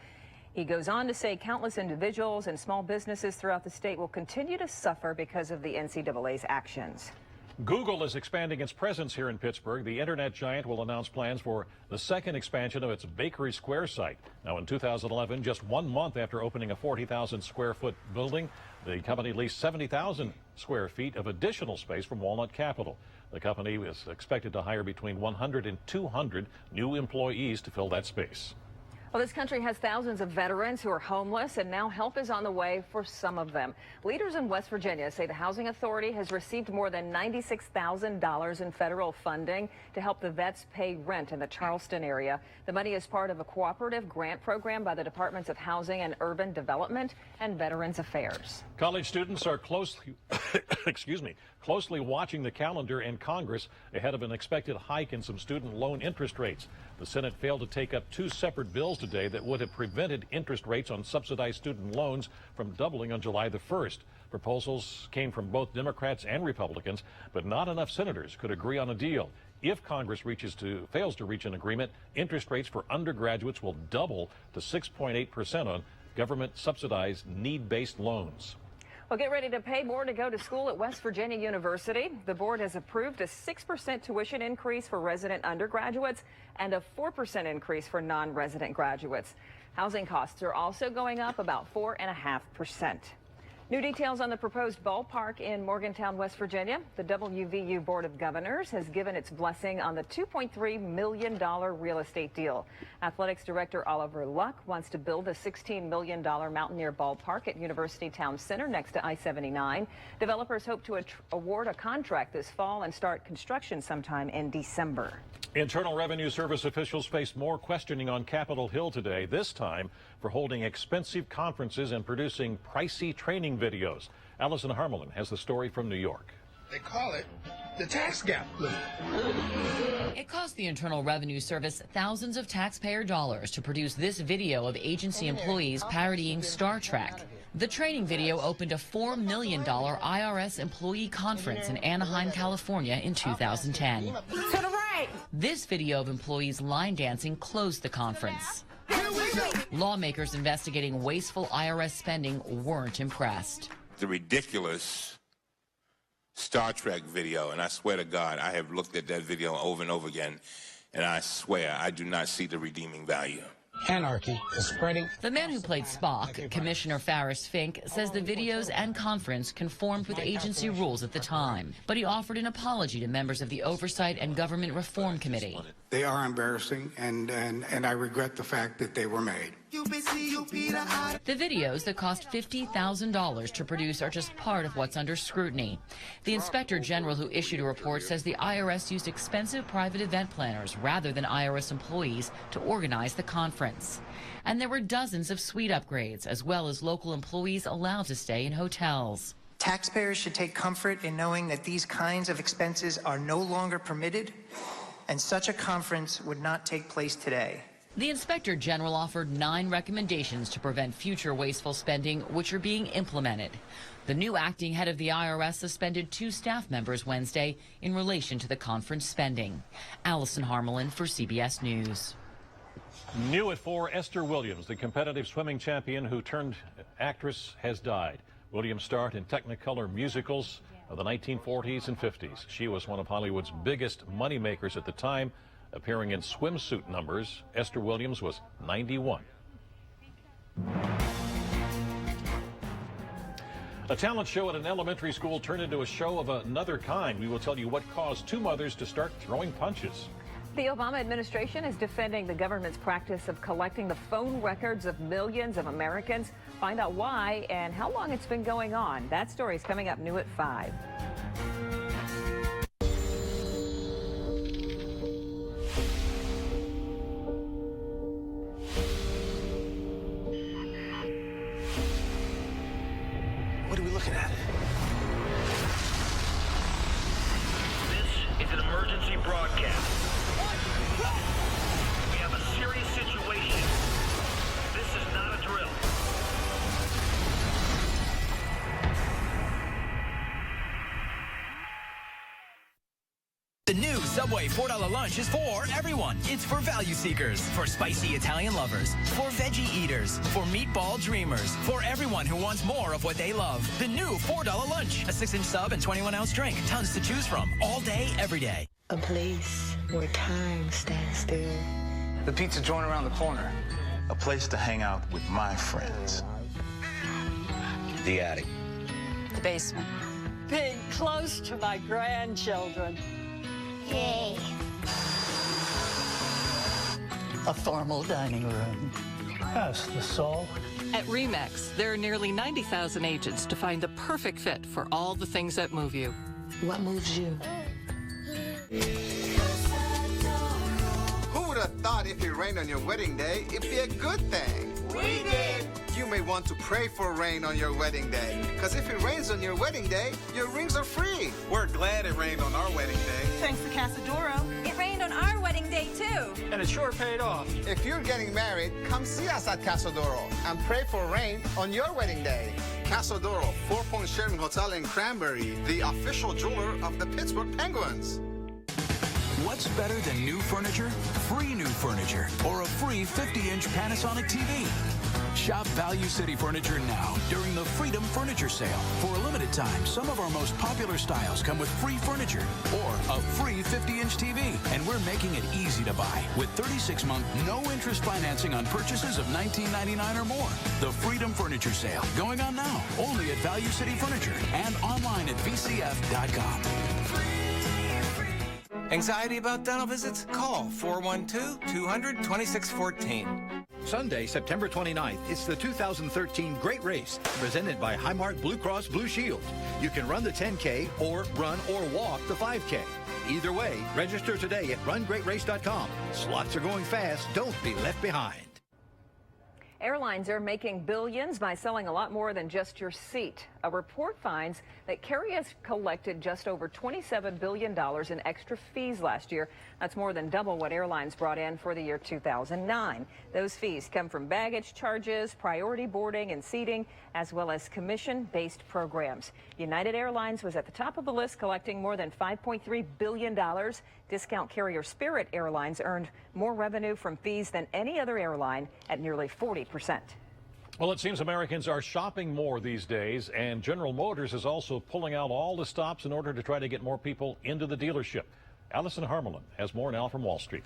He goes on to say countless individuals and small businesses throughout the state will continue to suffer because of the NCAA's actions. Google is expanding its presence here in Pittsburgh. The internet giant will announce plans for the second expansion of its Bakery Square site. Now, in 2011, just 1 month after opening a 40,000 square foot building, the company leased 70,000 square feet of additional space from Walnut Capital. The company is expected to hire between 100 and 200 new employees to fill that space. Well, this country has thousands of veterans who are homeless, and now help is on the way for some of them. Leaders in West Virginia say the Housing Authority has received more than $96,000 in federal funding to help the vets pay rent in the Charleston area. The money is part of a cooperative grant program by the Departments of Housing and Urban Development and Veterans Affairs. College students are closely watching the calendar in Congress ahead of an expected hike in some student loan interest rates. The Senate failed to take up two separate bills today that would have prevented interest rates on subsidized student loans from doubling on July the 1st. Proposals came from both Democrats and Republicans, but not enough senators could agree on a deal. If Congress fails to reach an agreement, interest rates for undergraduates will double to 6.8% on government-subsidized need-based loans. Well, get ready to pay more to go to school at West Virginia University. The board has approved a 6% tuition increase for resident undergraduates and a 4% increase for non-resident graduates. Housing costs are also going up about 4.5%. New details on the proposed ballpark in Morgantown, West Virginia. The WVU Board of Governors has given its blessing on the $2.3 million real estate deal. Athletics Director Oliver Luck wants to build a $16 million Mountaineer ballpark at University Town Center next to I-79. Developers hope to award a contract this fall and start construction sometime in December. Internal Revenue Service officials faced more questioning on Capitol Hill today, this time for holding expensive conferences and producing pricey training videos. Allison Harmelin has the story from New York. They call it the tax gap. It cost the Internal Revenue Service thousands of taxpayer dollars to produce this video of agency employees parodying Star Trek. The training video opened a $4 million IRS employee conference in Anaheim, California in 2010. To the right. This video of employees line dancing closed the conference. Lawmakers investigating wasteful IRS spending weren't impressed. The ridiculous Star Trek video, and I swear to God, I have looked at that video over and over again, and I swear I do not see the redeeming value. Anarchy is spreading. The man who played Spock, Commissioner Farris Fink, says the videos and conference conformed with agency rules at the time, but he offered an apology to members of the Oversight and Government Reform Committee. They are embarrassing, and I regret the fact that they were made. The videos that cost $50,000 to produce are just part of what's under scrutiny. The Inspector General who issued a report says the IRS used expensive private event planners rather than IRS employees to organize the conference. And there were dozens of suite upgrades, as well as local employees allowed to stay in hotels. Taxpayers should take comfort in knowing that these kinds of expenses are no longer permitted, and such a conference would not take place today. The Inspector General offered 9 recommendations to prevent future wasteful spending, which are being implemented. The new acting head of the IRS suspended 2 staff members Wednesday in relation to the conference spending. Allison Harmelin for CBS News. New at 4, Esther Williams, the competitive swimming champion who turned actress, has died. Williams starred in Technicolor musicals of the 1940s and 50s. She was one of Hollywood's biggest moneymakers at the time, appearing in swimsuit numbers. Esther Williams was 91. A talent show at an elementary school turned into a show of another kind. We will tell you what caused 2 mothers to start throwing punches. The Obama administration is defending the government's practice of collecting the phone records of millions of Americans. Find out why and how long it's been going on. That story is coming up new at 5. What are we looking at? This is an emergency broadcast. We have a serious situation. This is not a drill. The new Subway $4 lunch is for everyone. It's for value seekers, for spicy Italian lovers, for veggie eaters, for meatball dreamers, for everyone who wants more of what they love. The new $4 lunch, a 6-inch sub and 21-ounce drink. Tons to choose from, all day, every day. A place where time stands still. The pizza joint around the corner. A place to hang out with my friends. The attic. The basement. Being close to my grandchildren. Yay. A formal dining room. Yes, the soul. At RE/MAX, there are nearly 90,000 agents to find the perfect fit for all the things that move you. What moves you? Who would have thought if it rained on your wedding day, it'd be a good thing? We did! you may want to pray for rain on your wedding day. Because if it rains on your wedding day, your rings are free. We're glad it rained on our wedding day. Thanks to Casadoro. It rained on our wedding day, too. And it sure paid off. If you're getting married, come see us at Casadoro and pray for rain on your wedding day. Casadoro, 4 Point Sheraton Hotel in Cranberry, the official jeweler of the Pittsburgh Penguins. What's better than new furniture? Free new furniture or a free 50-inch Panasonic TV. Shop Value City Furniture now during the Freedom Furniture Sale. For a limited time, some of our most popular styles come with free furniture or a free 50-inch TV. And we're making it easy to buy with 36-month no-interest financing on purchases of $19.99 or more. The Freedom Furniture Sale going on now only at Value City Furniture and online at vcf.com. Anxiety about dental visits? Call 412-200-2614. Sunday, September 29th, it's the 2013 Great Race, presented by Highmark Blue Cross Blue Shield. You can run the 10K or run or walk the 5K. Either way, register today at rungreatrace.com. Slots are going fast. Don't be left behind. Airlines are making billions by selling a lot more than just your seat. A report finds that carriers collected just over $27 billion in extra fees last year. That's more than double what airlines brought in for the year 2009. Those fees come from baggage charges, priority boarding and seating, as well as commission-based programs. United Airlines was at the top of the list, collecting more than $5.3 billion. Discount carrier Spirit Airlines earned more revenue from fees than any other airline at nearly 40%. Well, it seems Americans are shopping more these days, and General Motors is also pulling out all the stops in order to try to get more people into the dealership. Allison Harmelin has more now from Wall Street.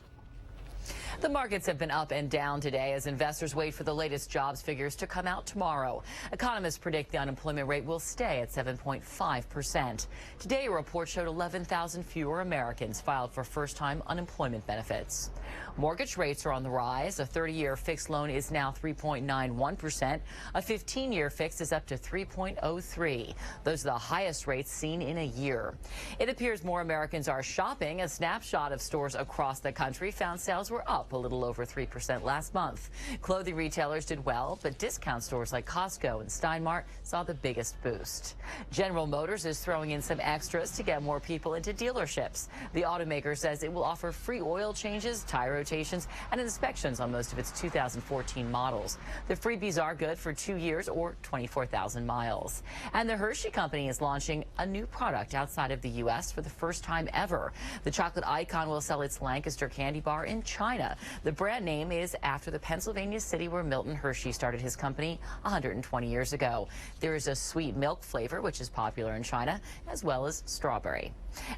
The markets have been up and down today as investors wait for the latest jobs figures to come out tomorrow. Economists predict the unemployment rate will stay at 7.5%. Today, a report showed 11,000 fewer Americans filed for first-time unemployment benefits. Mortgage rates are on the rise. A 30-year fixed loan is now 3.91%. A 15-year fixed is up to 3.03. Those are the highest rates seen in a year. It appears more Americans are shopping. A snapshot of stores across the country found sales were up a little over 3% last month. Clothing retailers did well, but discount stores like Costco and Steinmart saw the biggest boost. General Motors is throwing in some extras to get more people into dealerships. The automaker says it will offer free oil changes, tire rotations, and inspections on most of its 2014 models. The freebies are good for 2 years or 24,000 miles. And the Hershey Company is launching a new product outside of the U.S. for the first time ever. The chocolate icon will sell its Lancaster candy bar in China. The brand name is after the Pennsylvania city where Milton Hershey started his company 120 years ago. There is a sweet milk flavor, which is popular in China, as well as strawberry.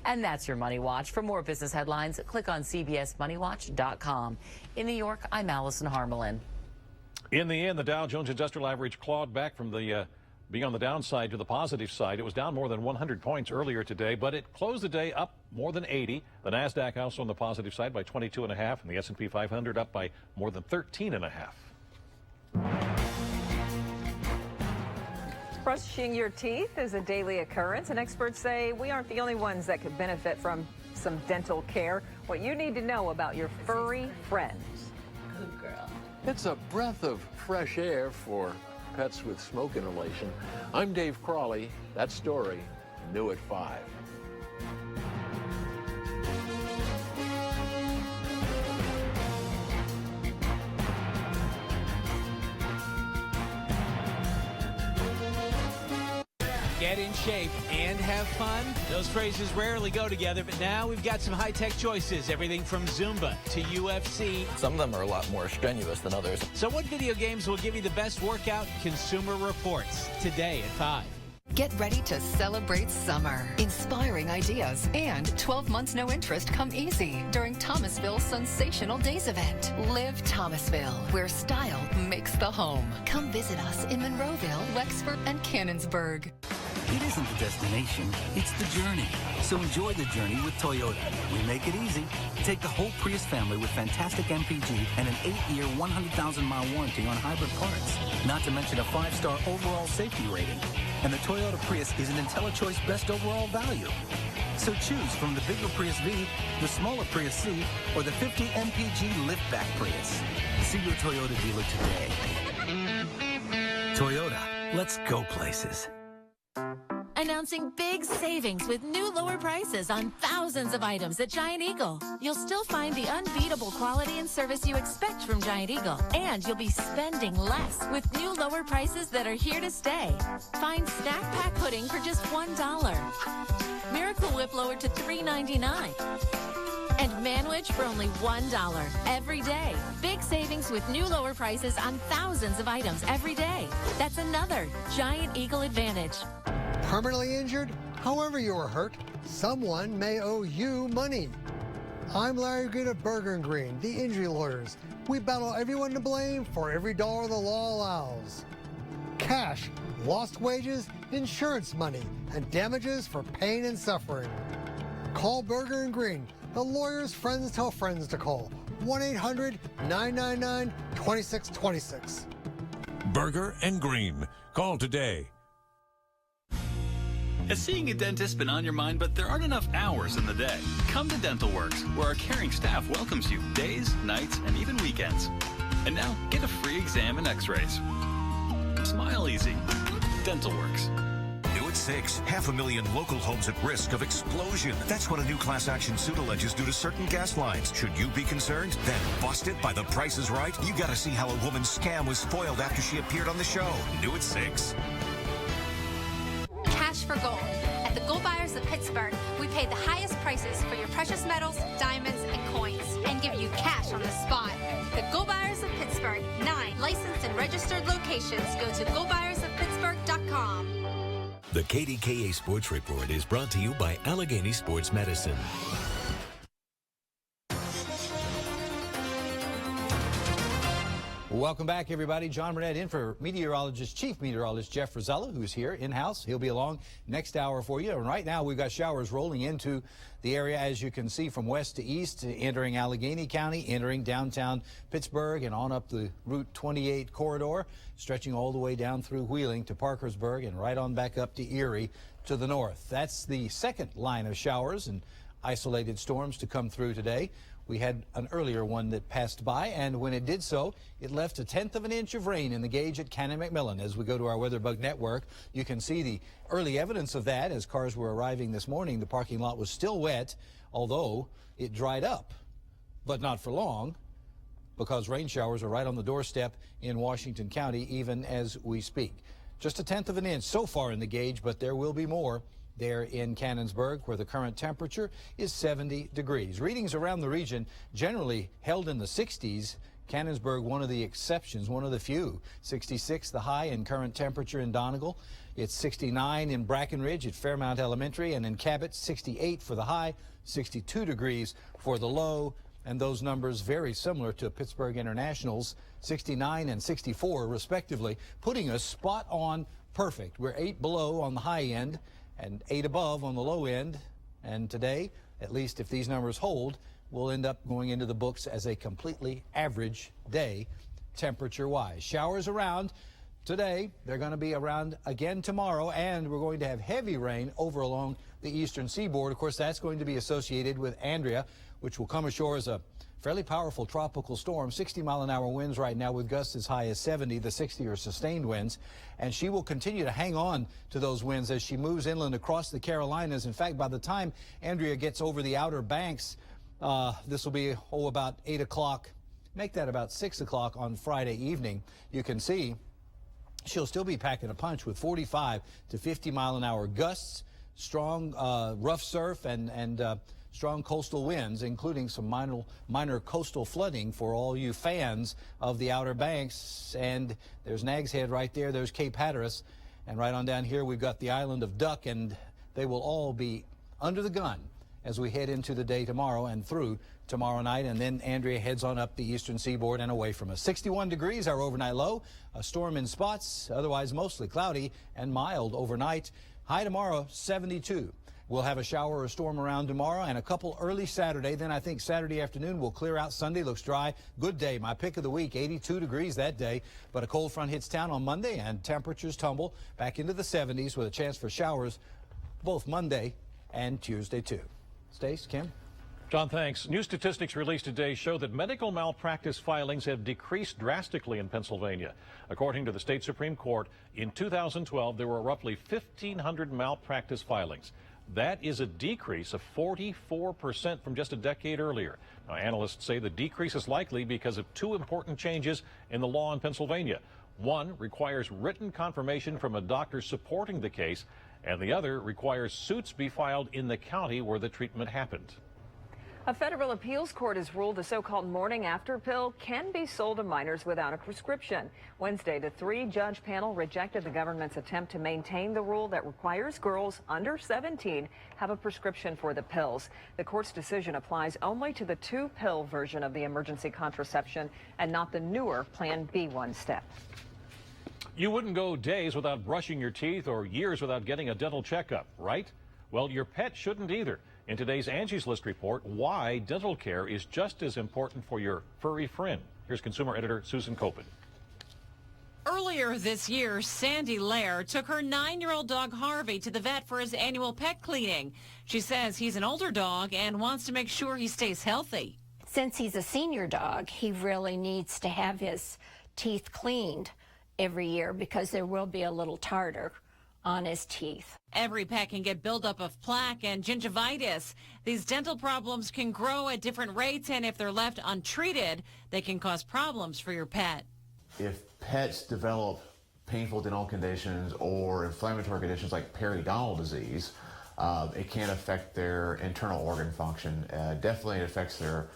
And that's your Money Watch. For more business headlines, click on cbsmoneywatch.com. In New York, I'm Allison Harmelin. In the end, the Dow Jones Industrial Average clawed back from the being on the downside to the positive side. It was down more than 100 points earlier today, but it closed the day up more than 80. The NASDAQ also on the positive side by 22.5, and the S&P 500 up by more than 13.5. Brushing your teeth is a daily occurrence, and experts say we aren't the only ones that could benefit from some dental care. What you need to know about your furry friends. Good girl. It's a breath of fresh air for pets with smoke inhalation. I'm Dave Crawley. That story, new at 5. Get in shape and have fun. Those phrases rarely go together, but now we've got some high-tech choices. Everything from Zumba to UFC. Some of them are a lot more strenuous than others. So what video games will give you the best workout? Consumer Reports, today at 5. Get ready to celebrate summer. Inspiring ideas and 12 months no interest come easy during Thomasville's Sensational Days event. Live Thomasville, where style makes the home. Come visit us in Monroeville, Wexford, and Canonsburg. It isn't the destination, it's the journey. So enjoy the journey with Toyota. We make it easy. Take the whole Prius family with fantastic MPG and an 8-year, 100,000-mile warranty on hybrid parts. Not to mention a 5-star overall safety rating. And the Toyota Prius is an IntelliChoice Best Overall Value. So choose from the bigger Prius V, the smaller Prius C, or the 50 MPG liftback Prius. See your Toyota dealer today. Toyota, let's go places. Announcing big savings with new lower prices on thousands of items at Giant Eagle. You'll still find the unbeatable quality and service you expect from Giant Eagle, and you'll be spending less with new lower prices that are here to stay. Find Snack Pack Pudding for just $1. Miracle Whip lowered to $3.99. And Manwich for only $1 every day. Big savings with new lower prices on thousands of items every day. That's another Giant Eagle advantage. Permanently injured? However you were hurt, someone may owe you money. I'm Larry Green of Berger & Green, the injury lawyers. We battle everyone to blame for every dollar the law allows. Cash, lost wages, insurance money, and damages for pain and suffering. Call Berger & Green. The lawyers friends tell friends to call. 1-800-999-2626. Berger & Green. Call today. Has seeing a dentist been on your mind, but there aren't enough hours in the day? Come to Dental Works, where our caring staff welcomes you days, nights, and even weekends. And now, get a free exam and x-rays. Smile easy. Dental Works. New at 6, 500,000 local homes at risk of explosion. That's what a new class action suit alleges due to certain gas lines. Should you be concerned? Then busted by The Price is Right? You gotta see how a woman's scam was foiled after she appeared on the show. New at 6. Cash for gold. At the Gold Buyers of Pittsburgh, we pay the highest prices for your precious metals, diamonds, and coins, and give you cash on the spot. The Gold Buyers of Pittsburgh, 9 licensed and registered locations. Go to goldbuyersofpittsburgh.com. The KDKA Sports Report is brought to you by Allegheny Sports Medicine. Welcome back, everybody. John Burnett in for Chief Meteorologist Jeff Rosella, who's here in-house. He'll be along next hour for you. And right now, we've got showers rolling into the area, as you can see, from west to east, entering Allegheny County, entering downtown Pittsburgh, and on up the Route 28 corridor, stretching all the way down through Wheeling to Parkersburg, and right on back up to Erie to the north. That's the second line of showers and isolated storms to come through today. We had an earlier one that passed by, and when it did so, it left 1/10 of an inch of rain in the gauge at Cannon-McMillan. As we go to our WeatherBug network, you can see the early evidence of that. As cars were arriving this morning, the parking lot was still wet, although it dried up, but not for long, because rain showers are right on the doorstep in Washington County, even as we speak. Just 1/10 of an inch so far in the gauge, but there will be more there in Cannonsburg, where the current temperature is 70 degrees. Readings around the region generally held in the 60s. Cannonsburg, one of the exceptions, one of the few. 66 the high in current temperature in Donegal. It's 69 in Brackenridge at Fairmount Elementary, and in Cabot, 68 for the high, 62 degrees for the low. And those numbers very similar to Pittsburgh International's 69 and 64 respectively, putting us spot on perfect. We're 8 below on the high end and 8 above on the low end. And today, at least if these numbers hold, we'll end up going into the books as a completely average day temperature-wise. Showers around today. They're going to be around again tomorrow, and we're going to have heavy rain over along the eastern seaboard. Of course, that's going to be associated with Andrea, which will come ashore as a fairly powerful tropical storm. 60-mile-an-hour winds right now with gusts as high as 70. The 60 are sustained winds, and she will continue to hang on to those winds as she moves inland across the Carolinas. In fact, by the time Andrea gets over the Outer Banks, this will be about 8 o'clock. Make that about 6 o'clock on Friday evening. You can see she'll still be packing a punch with 45 to 50-mile-an-hour gusts, strong rough surf, and strong coastal winds, including some minor coastal flooding for all you fans of the Outer Banks. And there's Nags Head right there. There's Cape Hatteras. And right on down here, we've got the island of Duck, and they will all be under the gun as we head into the day tomorrow and through tomorrow night. And then Andrea heads on up the eastern seaboard and away from us. 61 degrees, our overnight low. A storm in spots, otherwise mostly cloudy and mild overnight. High tomorrow, 72. We'll have a shower or a storm around tomorrow and a couple early Saturday. Then I think Saturday afternoon will clear out. Sunday looks dry. Good day. My pick of the week, 82 degrees that day. But a cold front hits town on Monday and temperatures tumble back into the 70s with a chance for showers both Monday and Tuesday, too. Stace, Kim? John, thanks. New statistics released today show that medical malpractice filings have decreased drastically in Pennsylvania. According to the state Supreme Court, in 2012, there were roughly 1,500 malpractice filings. That is a decrease of 44% from just a decade earlier. Now, analysts say the decrease is likely because of two important changes in the law in Pennsylvania. One requires written confirmation from a doctor supporting the case, and the other requires suits be filed in the county where the treatment happened. A federal appeals court has ruled the so-called morning after pill can be sold to minors without a prescription. Wednesday, the three-judge panel rejected the government's attempt to maintain the rule that requires girls under 17 have a prescription for the pills. The court's decision applies only to the two-pill version of the emergency contraception and not the newer Plan B1 step. You wouldn't go days without brushing your teeth or years without getting a dental checkup, right? Well, your pet shouldn't either. In today's Angie's List report, why dental care is just as important for your furry friend. Here's consumer editor Susan Copen. Earlier this year, Sandy Lair took her 9-year-old dog Harvey to the vet for his annual pet cleaning. She says he's an older dog and wants to make sure he stays healthy. Since he's a senior dog, he really needs to have his teeth cleaned every year because there will be a little tartar on his teeth. Every pet can get buildup of plaque and gingivitis. These dental problems can grow at different rates, and if they're left untreated, they can cause problems for your pet. If pets develop painful dental conditions or inflammatory conditions like periodontal disease, it can affect their internal organ function. Definitely it affects their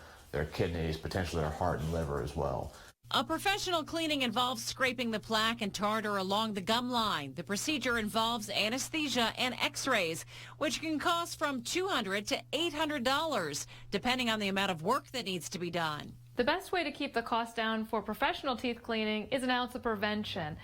kidneys, potentially their heart and liver as well. A professional cleaning involves scraping the plaque and tartar along the gum line. The procedure involves anesthesia and x-rays, which can cost from $200 to $800, depending on the amount of work that needs to be done. The best way to keep the cost down for professional teeth cleaning is an ounce of prevention.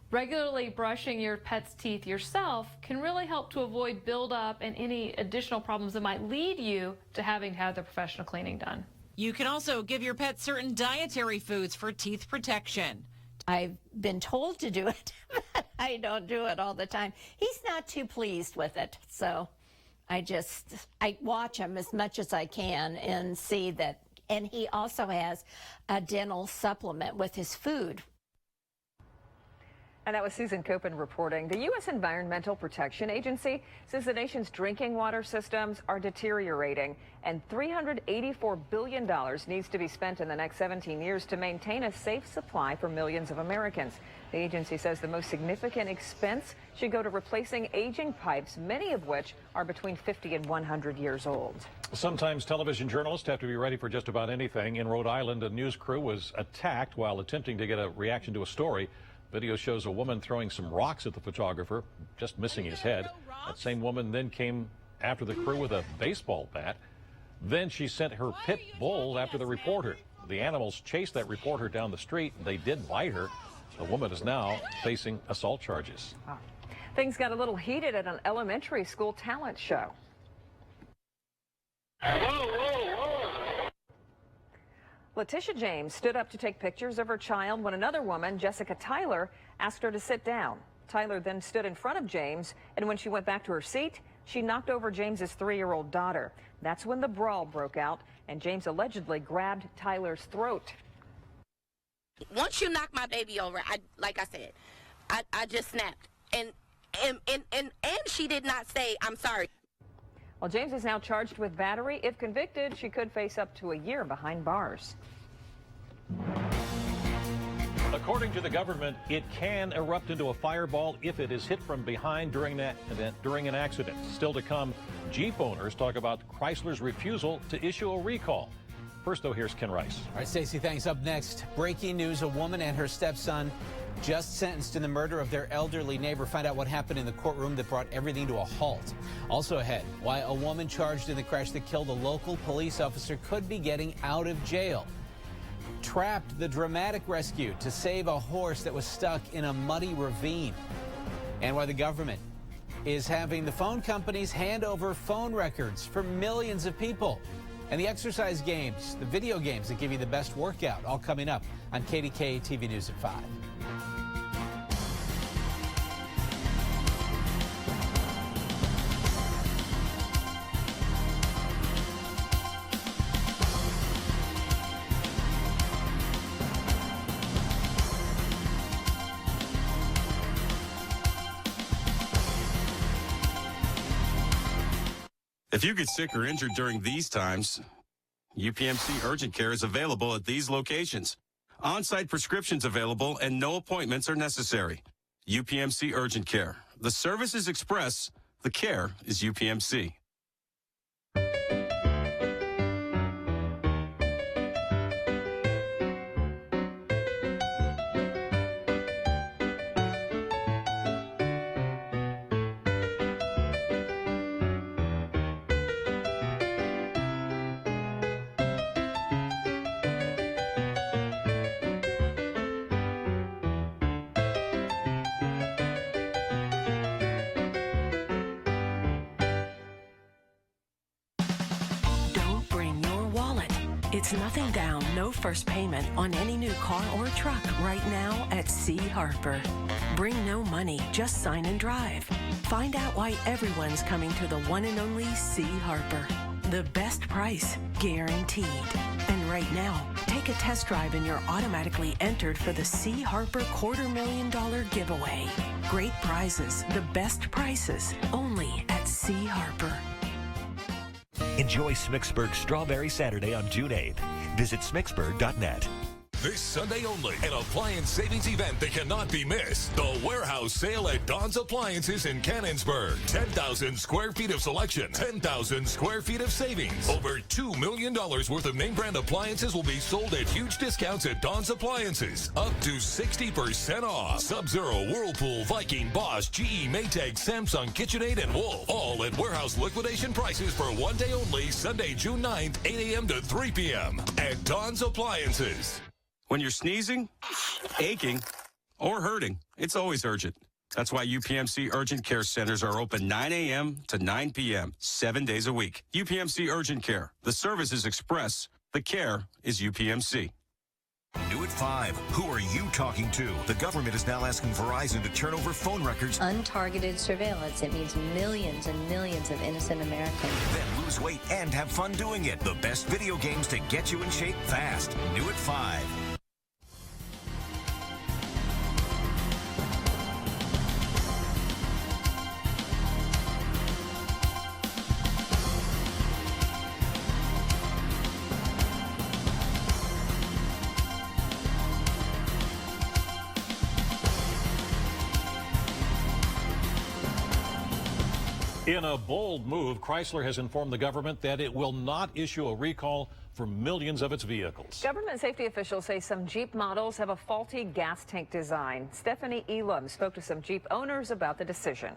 Regularly brushing your pet's teeth yourself can really help to avoid buildup and any additional problems that might lead you to having to have the professional cleaning done. You can also give your pet certain dietary foods for teeth protection. I've been told to do it, but I don't do it all the time. He's not too pleased with it, so I watch him as much as I can and see that. And he also has a dental supplement with his food. And that was Susan Copen reporting. The U.S. Environmental Protection Agency says the nation's drinking water systems are deteriorating, and $384 billion needs to be spent in the next 17 years to maintain a safe supply for millions of Americans. The agency says the most significant expense should go to replacing aging pipes, many of which are between 50 and 100 years old. Sometimes television journalists have to be ready for just about anything. In Rhode Island, a news crew was attacked while attempting to get a reaction to a story. Video shows a woman throwing some rocks at the photographer, just missing his head. That same woman then came after the crew with a baseball bat. Then she sent her pit bull after the reporter. The animals chased that reporter down the street. They did bite her. The woman is now facing assault charges. Wow. Things got a little heated at an elementary school talent show. Letitia James stood up to take pictures of her child when another woman, Jessica Tyler, asked her to sit down. Tyler then stood in front of James, and when she went back to her seat, she knocked over James's 3-year-old daughter. That's when the brawl broke out, and James allegedly grabbed Tyler's throat. Once you knock my baby over, like I said, I just snapped. And she did not say, I'm sorry. Well, James is now charged with battery. If convicted, she could face up to a year behind bars. According to the government, it can erupt into a fireball if it is hit from behind during an accident. Still to come, Jeep owners talk about Chrysler's refusal to issue a recall. First, though, here's Ken Rice. All right, Stacey, thanks. Up next, breaking news: a woman and her stepson just sentenced in the murder of their elderly neighbor. Find out what happened in the courtroom that brought everything to a halt. Also ahead, why a woman charged in the crash that killed a local police officer could be getting out of jail. Trapped, the dramatic rescue to save a horse that was stuck in a muddy ravine. And why the government is having the phone companies hand over phone records for millions of people. And the exercise games, the video games that give you the best workout, all coming up on KDKA TV News at 5. If you get sick or injured during these times, UPMC Urgent Care is available at these locations. On-site prescriptions available and no appointments are necessary. UPMC Urgent Care. The service is express. The care is UPMC. It's nothing down, no first payment on any new car or truck right now at C. Harper. Bring no money, just sign and drive. Find out why everyone's coming to the one and only C. Harper. The best price, guaranteed. And right now, take a test drive and you're automatically entered for the C. Harper $250,000 giveaway. Great prizes, the best prices, only at C. Harper. Enjoy Smicksburg Strawberry Saturday on June 8th. Visit smicksburg.net. This Sunday only, an appliance savings event that cannot be missed. The warehouse sale at Don's Appliances in Canonsburg. 10,000 square feet of selection, 10,000 square feet of savings. Over $2 million worth of name brand appliances will be sold at huge discounts at Don's Appliances. Up to 60% off. Sub-Zero, Whirlpool, Viking, Bosch, GE, Maytag, Samsung, KitchenAid, and Wolf. All at warehouse liquidation prices for one day only, Sunday, June 9th, 8 a.m. to 3 p.m. at Don's Appliances. When you're sneezing, aching, or hurting, it's always urgent. That's why UPMC Urgent Care Centers are open 9 a.m. to 9 p.m., 7 days a week. UPMC Urgent Care. The service is express. The care is UPMC. New at 5. Who are you talking to? The government is now asking Verizon to turn over phone records. Untargeted surveillance. It means millions and millions of innocent Americans. Then lose weight and have fun doing it. The best video games to get you in shape fast. New at 5. In a bold move, Chrysler has informed the government that it will not issue a recall for millions of its vehicles. Government safety officials say some Jeep models have a faulty gas tank design. Stephanie Elam spoke to some Jeep owners about the decision.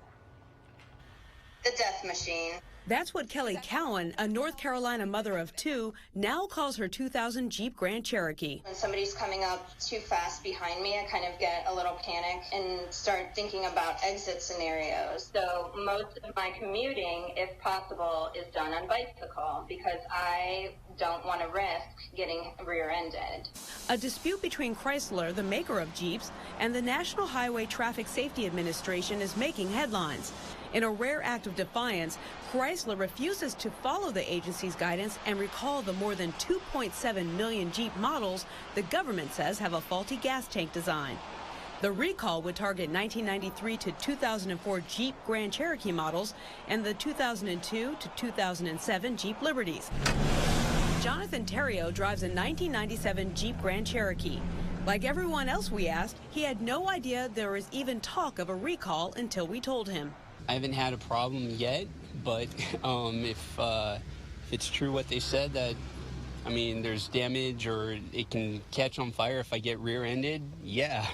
The death machine. That's what Kelly Cowan, a North Carolina mother of two, now calls her 2000 Jeep Grand Cherokee. When somebody's coming up too fast behind me, I kind of get a little panic and start thinking about exit scenarios. So most of my commuting, if possible, is done on bicycle because I don't want to risk getting rear-ended. A dispute between Chrysler, the maker of Jeeps, and the National Highway Traffic Safety Administration is making headlines. In a rare act of defiance, Chrysler refuses to follow the agency's guidance and recall the more than 2.7 million Jeep models the government says have a faulty gas tank design. The recall would target 1993 to 2004 Jeep Grand Cherokee models and the 2002 to 2007 Jeep Liberties. Jonathan Terrio drives a 1997 Jeep Grand Cherokee. Like everyone else we asked, he had no idea there was even talk of a recall until we told him. I haven't had a problem yet, but if it's true what they said, that, I mean, there's damage or it can catch on fire if I get rear-ended, yeah,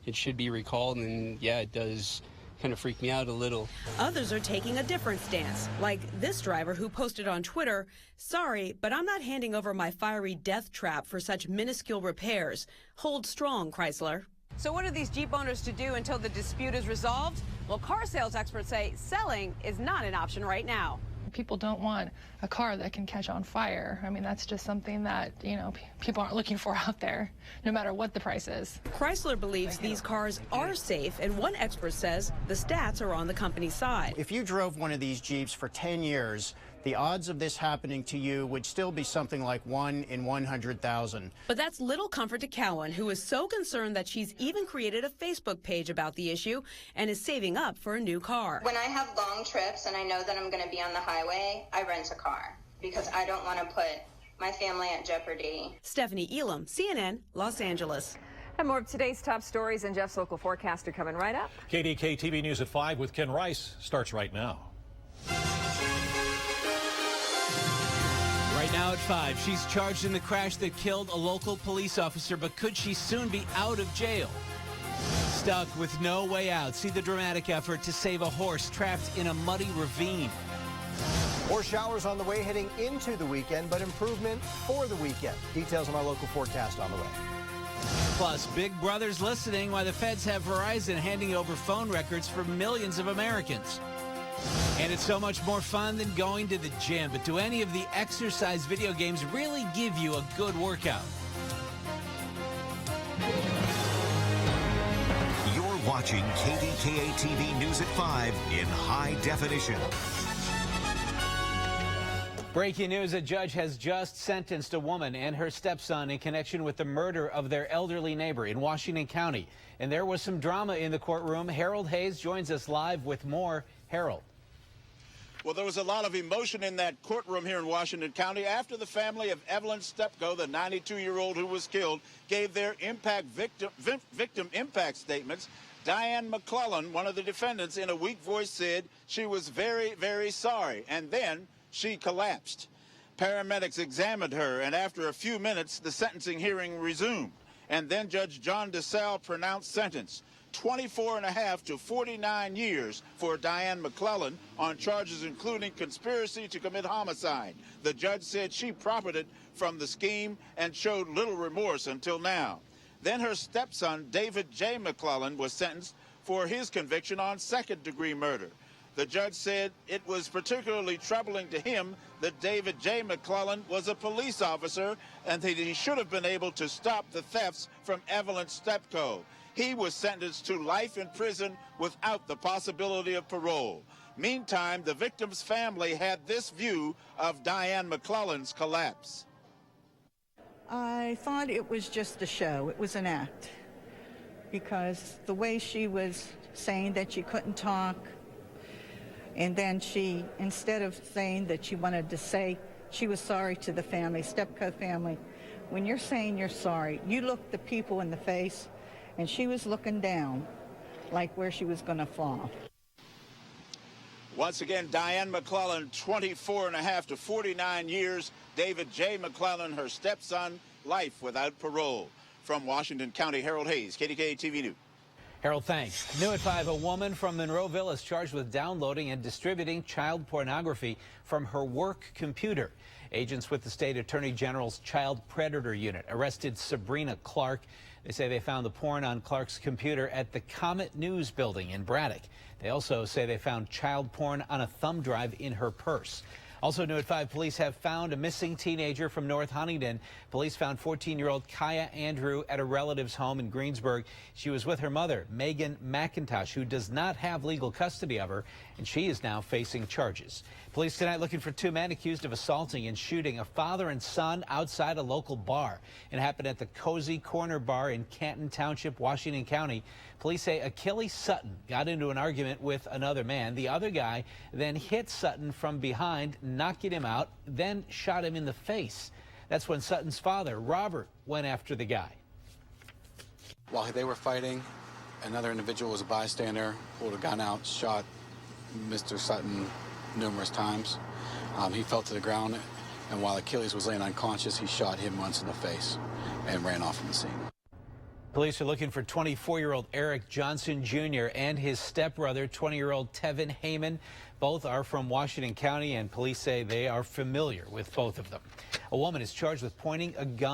it should be recalled, and yeah, it does kind of freak me out a little. Others are taking a different stance, like this driver who posted on Twitter, "Sorry, but I'm not handing over my fiery death trap for such minuscule repairs. Hold strong, Chrysler." So what are these Jeep owners to do until the dispute is resolved? Well, car sales experts say selling is not an option right now. People don't want a car that can catch on fire. I mean, that's just something that, you know, people aren't looking for out there, no matter what the price is. Chrysler believes these cars are safe, and one expert says the stats are on the company's side. If you drove one of these Jeeps for 10 years, the odds of this happening to you would still be something like 1 in 100,000. But that's little comfort to Cowan, who is so concerned that she's even created a Facebook page about the issue and is saving up for a new car. When I have long trips and I know that I'm going to be on the highway, I rent a car because I don't want to put my family at jeopardy. Stephanie Elam, CNN, Los Angeles. And more of today's top stories and Jeff's local forecast are coming right up. KDKA TV News at 5 with Ken Rice starts right now. Right now at 5, she's charged in the crash that killed a local police officer, but could she soon be out of jail? Stuck with no way out. See the dramatic effort to save a horse trapped in a muddy ravine. More showers on the way heading into the weekend, but improvement for the weekend. Details on my local forecast on the way. Plus, Big Brother's listening while the feds have Verizon handing over phone records for millions of Americans. And it's so much more fun than going to the gym. But do any of the exercise video games really give you a good workout? You're watching KDKA TV News at 5 in high definition. Breaking news, a judge has just sentenced a woman and her stepson in connection with the murder of their elderly neighbor in Washington County. And there was some drama in the courtroom. Harold Hayes joins us live with more. Harold. Well, there was a lot of emotion in that courtroom here in Washington County after the family of Evelyn Stepko, the 92-year-old who was killed, gave their victim impact statements. Diane McClellan, one of the defendants, in a weak voice said she was very, very sorry, and then she collapsed. Paramedics examined her, and after a few minutes, the sentencing hearing resumed. And then Judge John DeSalle pronounced sentence. 24.5 to 49 years for Diane McClellan on charges including conspiracy to commit homicide. The judge said she profited from the scheme and showed little remorse until now. Then her stepson, David J. McClellan, was sentenced for his conviction on second-degree murder. The judge said it was particularly troubling to him that David J. McClellan was a police officer and that he should have been able to stop the thefts from Evelyn Stepko. He was sentenced to life in prison without the possibility of parole. Meantime, the victim's family had this view of Diane McClellan's collapse. I thought it was just a show. It was an act. Because the way she was saying that she couldn't talk, and then she, instead of saying that she wanted to say she was sorry to the family, Stepko family, when you're saying you're sorry, you look the people in the face, and she was looking down, like where she was going to fall. Once again, Diane McClellan, 24.5 to 49 years. David J. McClellan, her stepson, life without parole. From Washington County, Harold Hayes, KDKA TV News. Harold, thanks. New at 5, a woman from Monroeville is charged with downloading and distributing child pornography from her work computer. Agents with the state attorney general's child predator unit arrested Sabrina Clark. They say they found the porn on Clark's computer at the Comet News building in Braddock. They also say they found child porn on a thumb drive in her purse. Also new at 5, police have found a missing teenager from North Huntingdon. Police found 14-year-old Kaya Andrew at a relative's home in Greensburg. She was with her mother, Megan McIntosh, who does not have legal custody of her, and she is now facing charges. Police tonight looking for 2 men accused of assaulting and shooting a father and son outside a local bar. It happened at the Cozy Corner Bar in Canton Township, Washington County. Police say Achilles Sutton got into an argument with another man. The other guy then hit Sutton from behind, knocking him out, then shot him in the face. That's when Sutton's father, Robert, went after the guy. While they were fighting, another individual was a bystander, pulled a gun out, shot Mr. Sutton numerous times. He fell to the ground, and while Achilles was laying unconscious, he shot him once in the face and ran off from the scene. Police are looking for 24-year-old Eric Johnson Jr. and his stepbrother, 20-year-old Tevin Heyman. Both are from Washington County, and police say they are familiar with both of them. A woman is charged with pointing a gun